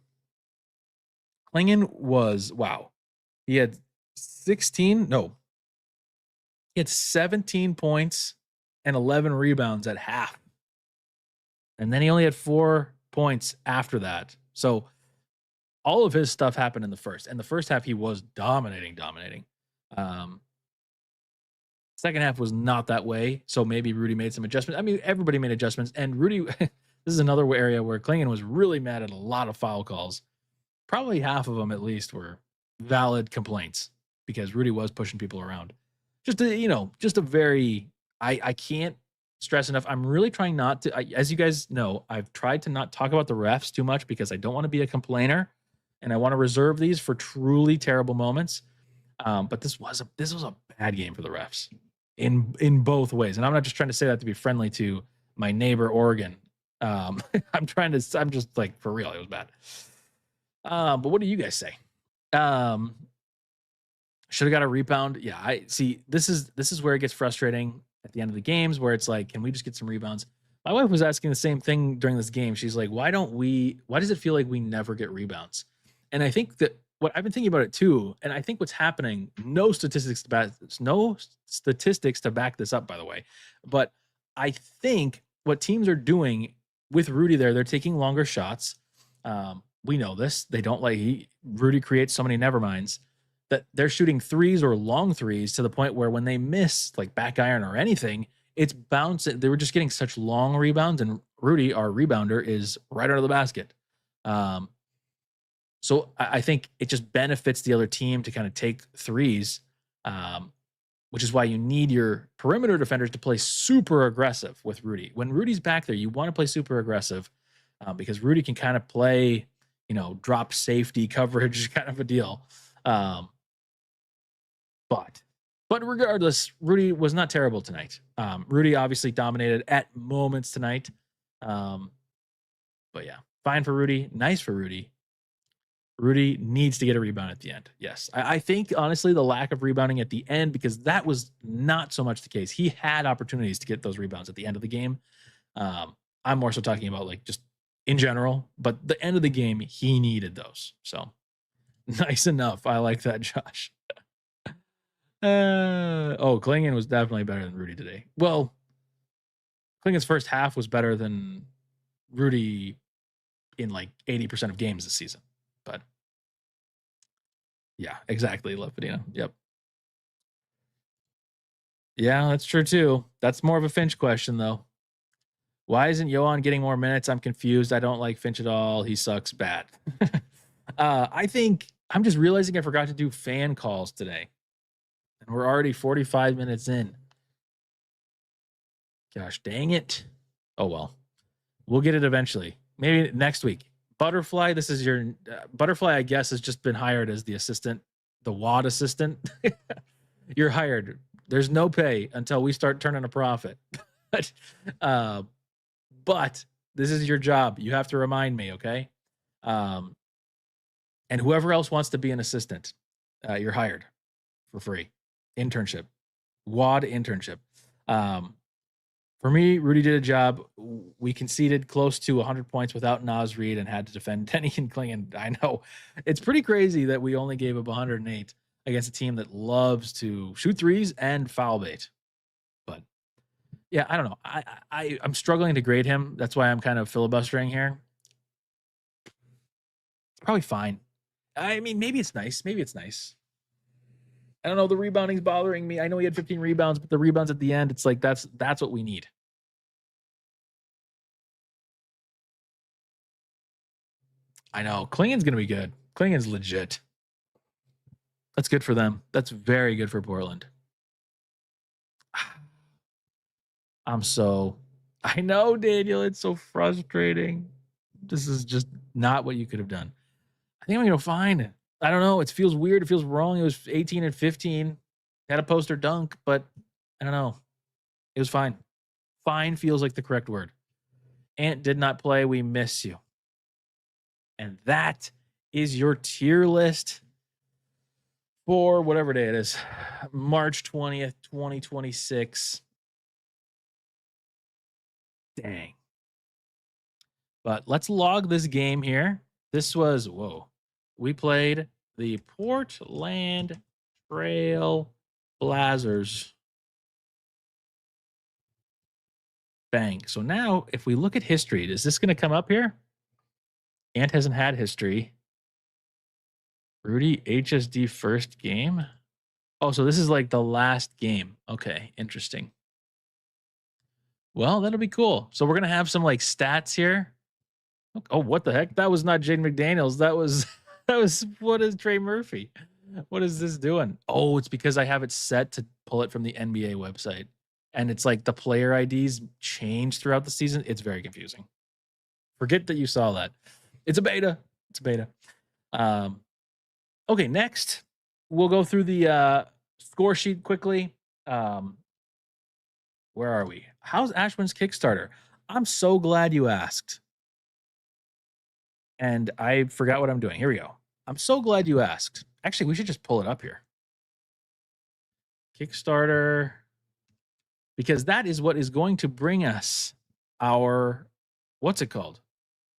Klingon was, wow. He had 17 points and 11 rebounds at half. And then he only had 4 points after that. So all of his stuff happened in the first. And the first half, he was dominating. Second half was not that way. So maybe Rudy made some adjustments. I mean, everybody made adjustments. And Rudy, this is another area where Klingon was really mad at a lot of foul calls. Probably half of them, at least, were valid complaints because Rudy was pushing people around. Just a very, I can't stress enough. I'm really trying not to, as you guys know, I've tried to not talk about the refs too much because I don't want to be a complainer and I want to reserve these for truly terrible moments. But this was a bad game for the refs in both ways. And I'm not just trying to say that to be friendly to my neighbor, Oregon. I'm just like, for real, it was bad. But what do you guys say? Should have got a rebound. Yeah, I see. This is where it gets frustrating at the end of the games, where it's like, can we just get some rebounds? My wife was asking the same thing during this game. She's like, why does it feel like we never get rebounds? And I think that what I've been thinking about it too, and I think what's happening, no statistics to back this up, by the way, but I think what teams are doing with Rudy there, they're taking longer shots. We know this. They don't Rudy creates so many neverminds that they're shooting threes or long threes to the point where when they miss like back iron or anything, it's bouncing. They were just getting such long rebounds, and Rudy, our rebounder, is right under the basket. So I think it just benefits the other team to kind of take threes, which is why you need your perimeter defenders to play super aggressive with Rudy. When Rudy's back there, you want to play super aggressive because Rudy can kind of play, drop safety coverage kind of a deal. But regardless, Rudy was not terrible tonight. Rudy obviously dominated at moments tonight. But yeah, fine for Rudy. Nice for Rudy. Rudy needs to get a rebound at the end. Yes. I think, honestly, the lack of rebounding at the end, because that was not so much the case. He had opportunities to get those rebounds at the end of the game. I'm more so talking about like just in general, but the end of the game, he needed those. So nice enough. I like that, Josh. Klingon was definitely better than Rudy today. Well, Klingon's first half was better than Rudy in like 80% of games this season. But yeah, exactly, Lepidino. Yep. Yeah, that's true too. That's more of a Finch question, though. Why isn't Yohan getting more minutes? I'm confused. I don't like Finch at all. He sucks bad. I think I'm just realizing I forgot to do fan calls today. And we're already 45 minutes in. Gosh dang it. Oh, well. We'll get it eventually. Maybe next week. Butterfly, this is your Butterfly, I guess, has just been hired as the assistant, the WAD assistant. You're hired. There's no pay until we start turning a profit. But this is your job. You have to remind me, okay? And whoever else wants to be an assistant, you're hired for free. Internship, WAD internship. For me, Rudy did a job. We conceded close to 100 points without Naz Reid and had to defend Denny and Klingon. I know it's pretty crazy that we only gave up 108 against a team that loves to shoot threes and foul bait. But yeah, I don't know. I'm struggling to grade him. That's why I'm kind of filibustering here. It's probably fine. I mean, maybe it's nice. Maybe it's nice. I don't know. The rebounding's bothering me. I know he had 15 rebounds, but the rebounds at the end, it's like that's what we need. I know. Klingon's gonna be good. Klingon's legit. That's good for them. That's very good for Portland. I know, Daniel. It's so frustrating. This is just not what you could have done. I think I'm gonna find it. I don't know. It feels weird. It feels wrong. It was 18 and 15. Had a poster dunk, but I don't know. It was fine. Fine feels like the correct word. Ant did not play. We miss you. And that is your tier list for whatever day it is. March 20th, 2026. Dang. But let's log this game here. This was, we played the Portland Trailblazers. Bang. So now, if we look at history, is this going to come up here? Ant hasn't had history. Rudy, HSD first game? Oh, so this is like the last game. Okay, interesting. Well, that'll be cool. So we're going to have some like stats here. Oh, what the heck? That was not Jaden McDaniels. That was what is Trey Murphy? What is this doing? Oh, it's because I have it set to pull it from the NBA website. And it's like the player IDs change throughout the season. It's very confusing. Forget that you saw that. It's a beta. It's a beta. Okay, next we'll go through the score sheet quickly. Where are we? How's Ashwin's Kickstarter? I'm so glad you asked. And I forgot what I'm doing. Here we go. I'm so glad you asked. Actually, we should just pull it up here. Kickstarter. Because that is what is going to bring us our, what's it called?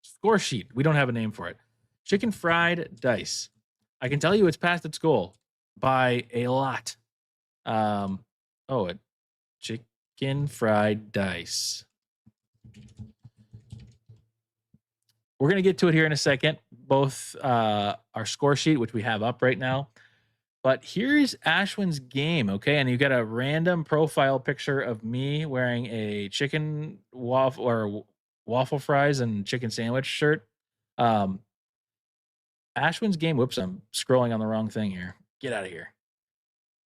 Score sheet. We don't have a name for it. Chicken fried dice. I can tell you it's past its goal by a lot. Chicken fried dice. We're going to get to it here in a second. Both our score sheet, which we have up right now. But here's Ashwin's game, okay? And you got a random profile picture of me wearing a chicken waffle fries and chicken sandwich shirt. Ashwin's game, whoops, I'm scrolling on the wrong thing here. Get out of here.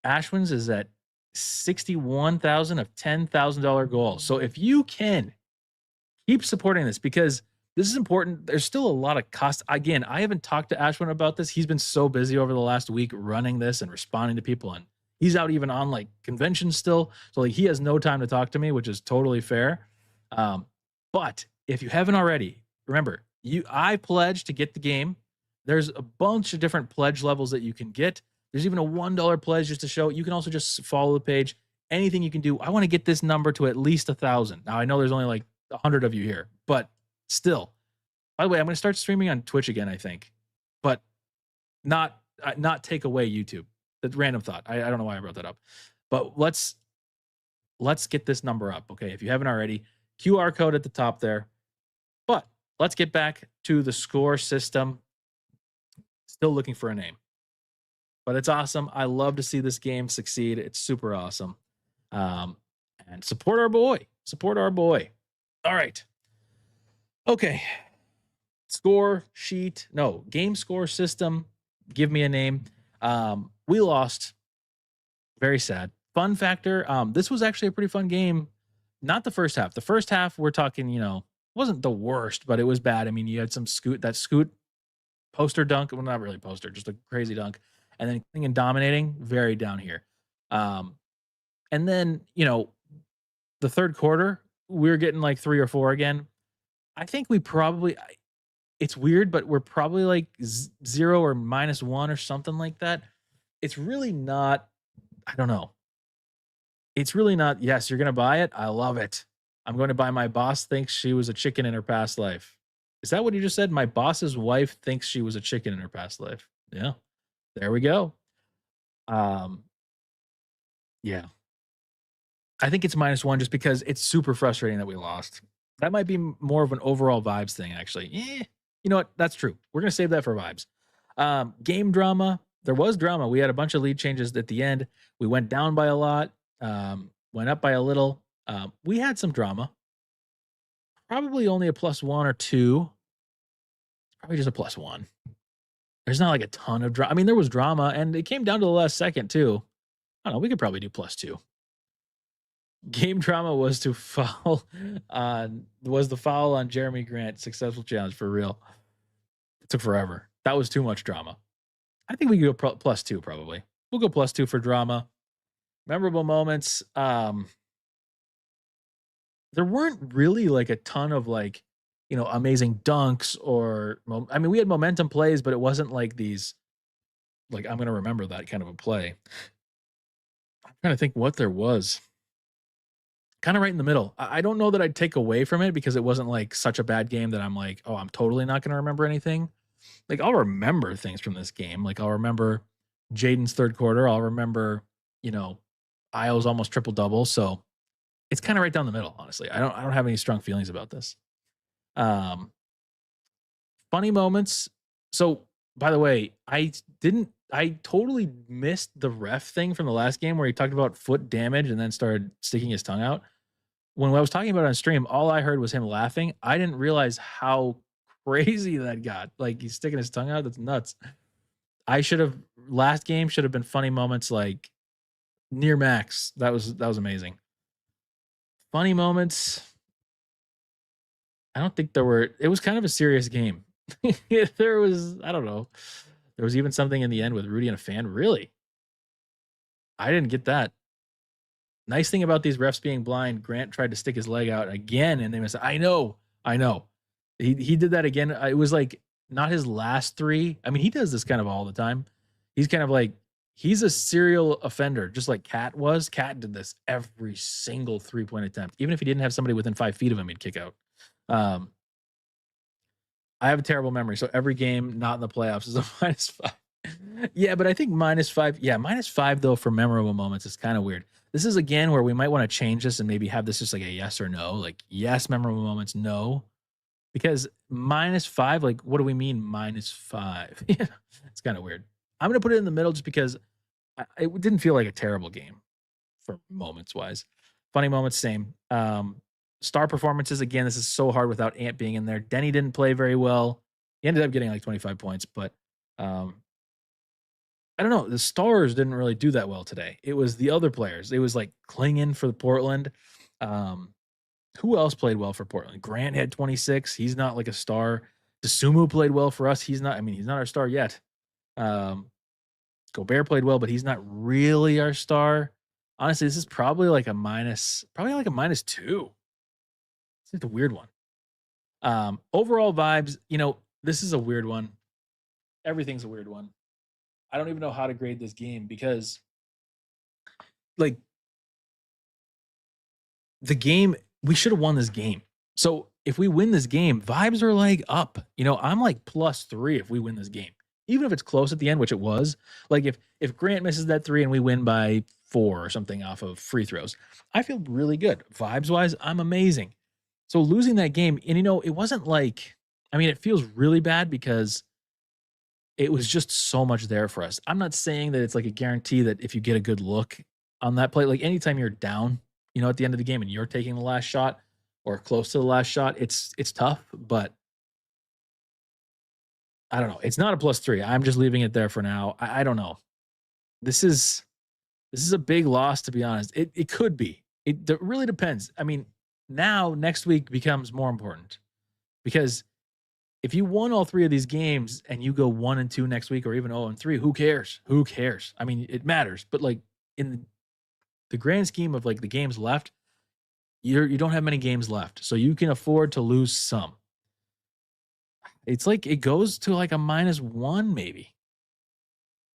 Ashwin's is at 61,000 of $10,000 goals. So if you can keep supporting this, because this is important. There's still a lot of cost. Again, I haven't talked to Ashwin about this. He's been so busy over the last week running this and responding to people. And he's out even on like conventions still. So like he has no time to talk to me, which is totally fair. But if you haven't already, remember, I pledged to get the game. There's a bunch of different pledge levels that you can get. There's even a $1 pledge just to show. You can also just follow the page. Anything you can do. I want to get this number to at least 1,000. Now I know there's only like 100 of you here, but still. By the way, I'm going to start streaming on Twitch again, I think, but not take away YouTube. That's random thought. I don't know why I brought that up, but let's get this number up. Okay. If you haven't already, QR code at the top there, but let's get back to the score system. Still looking for a name, but it's awesome. I love to see this game succeed. It's super awesome. And support our boy. All right. Okay. Score sheet. No, game score system. Give me a name. We lost. Very sad. Fun factor. This was actually a pretty fun game. Not the first half. The first half, we're talking, wasn't the worst, but it was bad. I mean, you had some scoot poster dunk. Well, not really poster, just a crazy dunk. And then coming and dominating, very down here. And then, the third quarter, we were getting like 3 or 4 again. I think we probably it's weird, but we're probably like 0 or -1 or something like that. It's really not, I don't know. It's really not, "Yes, you're gonna buy it? I love it. I'm going to buy my boss thinks she was a chicken in her past life." Is that what you just said? My boss's wife thinks she was a chicken in her past life. Yeah, there we go. Um, yeah. I think it's -1 just because it's super frustrating that we lost. That might be more of an overall vibes thing, actually. You know what? That's true. We're gonna save that for vibes. Game drama. There was drama. We had a bunch of lead changes at the end. We went down by a lot. Went up by a little. We had some drama. Probably only a +1 or 2. Probably just a +1. There's not like a ton of drama. I mean, there was drama, and it came down to the last second too. I don't know. We could probably do +2. Game drama was to foul on was the foul on Jeremy Grant. Successful challenge for real. It took forever. That was too much drama. I think we could go +2 probably. We'll go +2 for drama. Memorable moments. There weren't really like a ton of like, amazing dunks or I mean, we had momentum plays, but it wasn't like these like I'm gonna remember that kind of a play. I'm trying to think what there was. Kind of right in the middle. I don't know that I'd take away from it because it wasn't like such a bad game that I'm like, oh, I'm totally not gonna remember anything. Like I'll remember things from this game. Like I'll remember Jaden's third quarter. I'll remember, you know, Io's almost triple double. So it's kind of right down the middle, honestly. I don't have any strong feelings about this. Um, Funny moments. So by the way, I totally missed the ref thing from the last game where he talked about foot damage and then started sticking his tongue out. When I was talking about it on stream, all I heard was him laughing. I didn't realize how crazy that got. Like he's sticking his tongue out. That's nuts. I should have last game should have been funny moments like near max. That was amazing. Funny moments. I don't think there were. It was kind of a serious game. There was, I don't know. There was even something in the end with Rudy and a fan. Really? I didn't get that. Nice thing about these refs being blind, Grant tried to stick his leg out again and they missed. I know. He did that again. It was like not his last three. I mean, he does this kind of all the time. He's kind of like he's a serial offender, just like Cat was. Cat did this every single 3-point attempt. Even if he didn't have somebody within 5 feet of him, he'd kick out. Um, I have a terrible memory, so every game not in the playoffs is a -5. Yeah, but I think -5. Yeah, -5 though for memorable moments is kind of weird. This is again where we might want to change this and maybe have this just like a yes or no. Like yes, memorable moments, no. Because -5, like what do we mean -5? Yeah, it's kind of weird. I'm gonna put it in the middle just because it didn't feel like a terrible game for moments wise. Funny moments, same. Star performances again. This is so hard without Ant being in there. Denny didn't play very well. He ended up getting like 25 points, but I don't know. The stars didn't really do that well today. It was the other players. It was like Klingen for the Portland. Um, who else played well for Portland? Grant had 26. He's not like a star. Desumu played well for us. He's not. I mean, he's not our star yet. Um, Gobert played well, but he's not really our star. Honestly, this is probably like a minus, probably like a -2. It's like a weird one. Overall vibes, this is a weird one. Everything's a weird one. I don't even know how to grade this game because like the game, we should have won this game. So if we win this game, vibes are like up. I'm like +3 if we win this game. Even if it's close at the end, which it was. Like if Grant misses that 3 and we win by 4 or something off of free throws, I feel really good. Vibes wise, I'm amazing. So losing that game, and it wasn't like, I mean, it feels really bad because it was just so much there for us. I'm not saying that it's like a guarantee that if you get a good look on that play, like anytime you're down, at the end of the game and you're taking the last shot, or close to the last shot, it's tough, but I don't know. It's not a +3. I'm just leaving it there for now. I don't know. This is a big loss, to be honest. It could be. It really depends. I mean, now next week becomes more important because if you won all 3 of these games and you go 1-2 next week or even 0-3, who cares? Who cares? I mean, it matters, but like in the grand scheme of like the games left, you don't have many games left. So you can afford to lose some. It's like it goes to like a -1 maybe.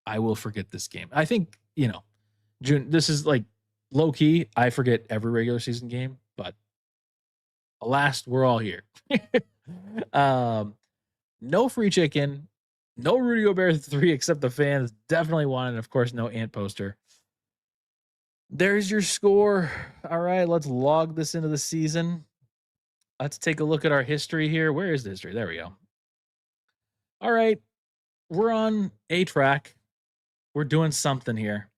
I will forget this game. I think, June, this is like low key. I forget every regular season game, but alas, we're all here. No free chicken, no Rudy Gobert 3 except the fans definitely want, and of course, no Ant poster. There's your score. All right, let's log this into the season. Let's take a look at our history here. Where is the history? There we go. All right, we're on a track. We're doing something here.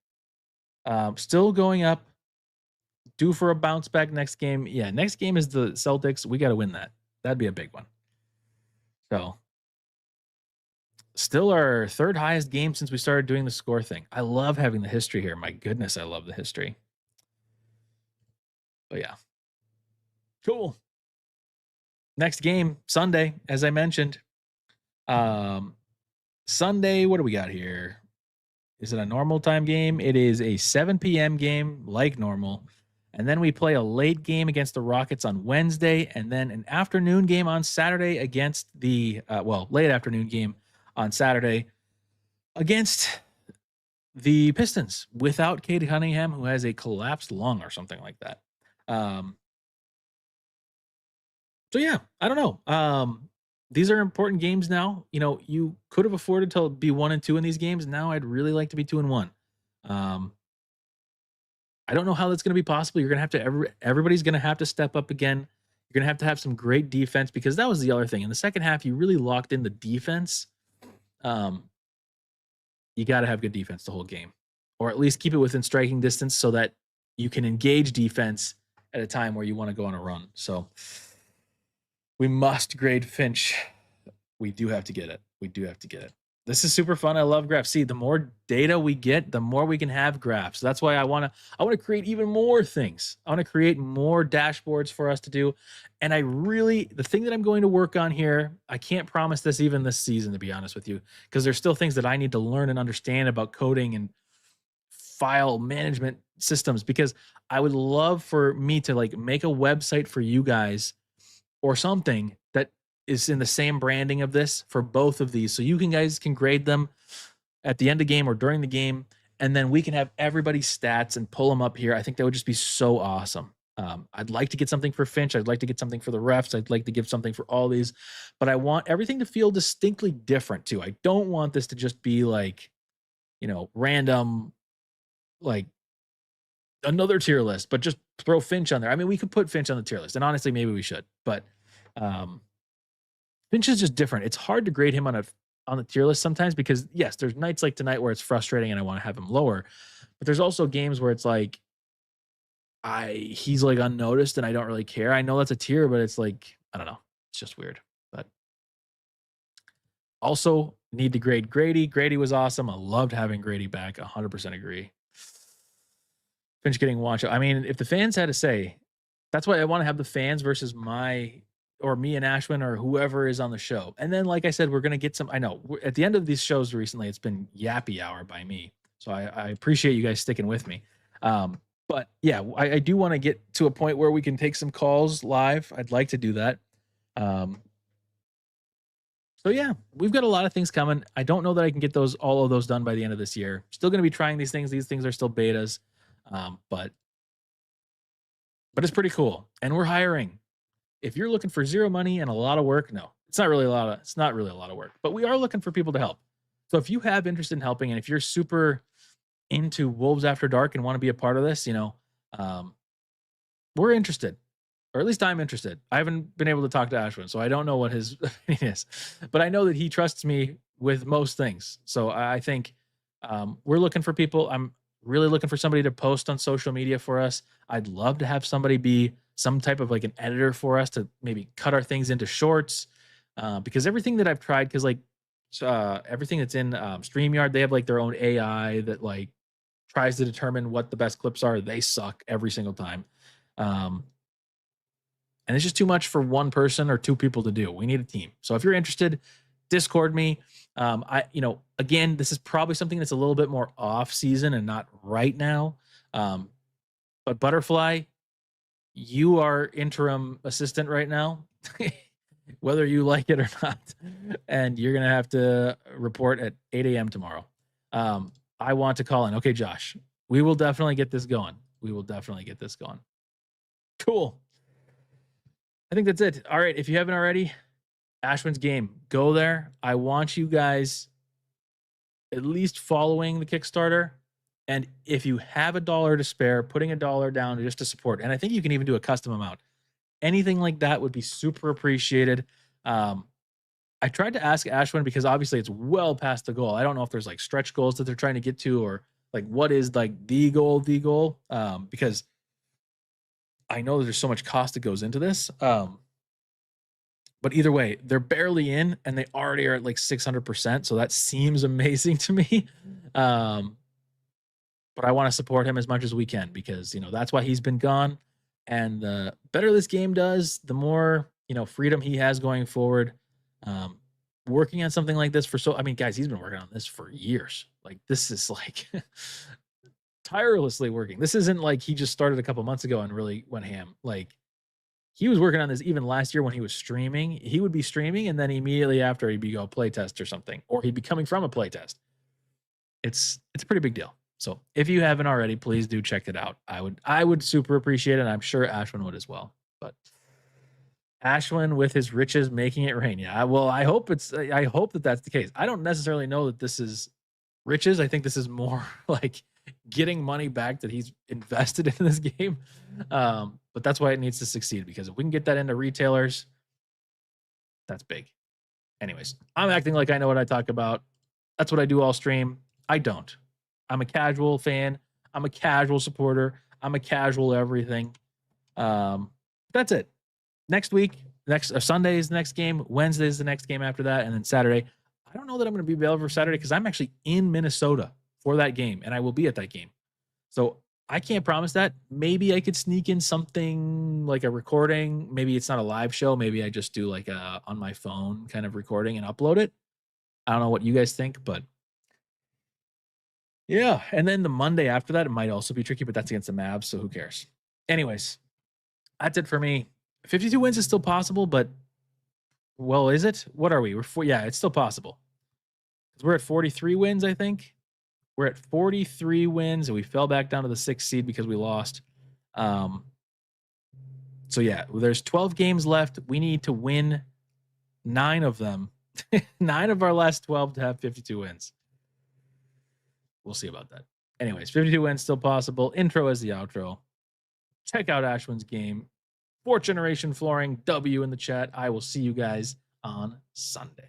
Still going up. Due for a bounce back next game. Yeah, next game is the Celtics. We got to win that. That'd be a big one. So, still our third highest game since we started doing the score thing. I love having the history here. My goodness, I love the history. But yeah. Cool. Next game, Sunday, as I mentioned. Sunday, what do we got here? Is it a normal time game? It is a 7 p.m. game, like normal. And then we play a late game against the Rockets on Wednesday, and then an afternoon game on Saturday against the, late afternoon game on Saturday against the Pistons without Cade Cunningham, who has a collapsed lung or something like that. So yeah, I don't know. These are important games now. You could have afforded to be 1-2 in these games. Now I'd really like to be 2-1. I don't know how that's going to be possible. You're going to have to, everybody's going to have to step up again. You're going to have some great defense because that was the other thing. In the second half, you really locked in the defense. You got to have good defense the whole game, or at least keep it within striking distance so that you can engage defense at a time where you want to go on a run. So we must grade Finch. We do have to get it. This is super fun. I love graphs. See, the more data we get, the more we can have graphs. That's why I want to create even more things. I want to create more dashboards for us to do. And the thing that I'm going to work on here, I can't promise this even this season, to be honest with you, because there's still things that I need to learn and understand about coding and file management systems, because I would love for me to like make a website for you guys or something that is in the same branding of this for both of these. So you guys can grade them at the end of game or during the game. And then we can have everybody's stats and pull them up here. I think that would just be so awesome. I'd like to get something for Finch. I'd like to get something for the refs. I'd like to give something for all these, but I want everything to feel distinctly different too. I don't want this to just be like, random, like another tier list, but just throw Finch on there. I mean, we could put Finch on the tier list, and honestly, maybe we should, but Finch is just different. It's hard to grade him on the tier list sometimes because yes, there's nights like tonight where it's frustrating and I want to have him lower, but there's also games where it's like he's like unnoticed and I don't really care. I know that's a tier, but it's like, I don't know. It's just weird. But also need to grade Grady. Grady was awesome. I loved having Grady back. 100% agree. Finch getting watch. I mean, if the fans had to say, that's why I want to have the fans versus me and Ashwin or whoever is on the show. And then, like I said, we're going to get some, I know at the end of these shows recently, it's been yappy hour by me. So I appreciate you guys sticking with me. But yeah, I do want to get to a point where we can take some calls live. I'd like to do that. So yeah, we've got a lot of things coming. I don't know that I can get all of those done by the end of this year. Still going to be trying these things. These things are still betas. But it's pretty cool. And we're hiring. If you're looking for zero money and a lot of work, no, it's not really a lot of work, but we are looking for people to help. So if you have interest in helping, and if you're super into Wolves After Dark and want to be a part of this, we're interested, or at least I'm interested. I haven't been able to talk to Ashwin, so I don't know what his opinion is, but I know that he trusts me with most things. So I think we're looking for people. I'm really looking for somebody to post on social media for us. I'd love to have somebody be some type of like an editor for us to maybe cut our things into shorts. Because everything that I've tried, because like everything that's in StreamYard, they have like their own AI that like tries to determine what the best clips are. They suck every single time. And it's just too much for one person or two people to do. We need a team. So if you're interested, Discord me. Again, this is probably something that's a little bit more off season and not right now. But Butterfly, you are interim assistant right now, whether you like it or not. And you're going to have to report at 8 a.m. tomorrow. I want to call in. Okay, Josh, we will definitely get this going. Cool. I think that's it. All right. If you haven't already, Ashwin's game, go there. I want you guys at least following the Kickstarter. And if you have $1 to spare, putting $1 down just to support. And I think you can even do a custom amount. Anything like that would be super appreciated. I tried to ask Ashwin because obviously it's well past the goal. I don't know if there's like stretch goals that they're trying to get to or like what is like the goal, because I know there's so much cost that goes into this. But either way, they're barely in and they already are at like 600%. So that seems amazing to me. But I want to support him as much as we can because, that's why he's been gone. And the better this game does, the more, freedom he has going forward. Working on something like this guys, he's been working on this for years. Like this is like tirelessly working. This isn't like he just started a couple months ago and really went ham. Like he was working on this even last year when he was streaming. He would be streaming and then immediately after he'd be go play test or something, or he'd be coming from a play test. It's a pretty big deal. So if you haven't already, please do check it out. I would super appreciate it. And I'm sure Ashwin would as well. But Ashwin with his riches making it rain. Yeah, well, I hope that that's the case. I don't necessarily know that this is riches. I think this is more like getting money back that he's invested in this game. But that's why it needs to succeed, because if we can get that into retailers, that's big. Anyways, I'm acting like I know what I talk about. That's what I do all stream. I don't. I'm a casual fan. I'm a casual supporter. I'm a casual everything. That's it. Next week, Sunday is the next game. Wednesday is the next game after that. And then Saturday. I don't know that I'm going to be available for Saturday because I'm actually in Minnesota for that game. And I will be at that game. So I can't promise that. Maybe I could sneak in something like a recording. Maybe it's not a live show. Maybe I just do like a on my phone kind of recording and upload it. I don't know what you guys think, but yeah. And then the Monday after that, it might also be tricky, but that's against the Mavs. So who cares? Anyways, that's it for me. 52 wins is still possible, but well, is it? What are we? Yeah, it's still possible. We're at 43 wins, I think. We're at 43 wins, and we fell back down to the 6th seed because we lost. So yeah, there's 12 games left. We need to win 9 of them. 9 of our last 12 to have 52 wins. We'll see about that. Anyways, 52 wins still possible. Intro as the outro. Check out Ashwin's game. 4th Generation Flooring, W in the chat. I will see you guys on Sunday.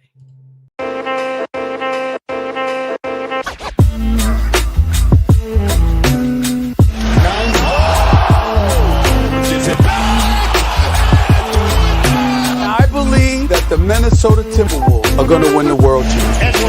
I believe that the Minnesota Timberwolves are going to win the World Championship.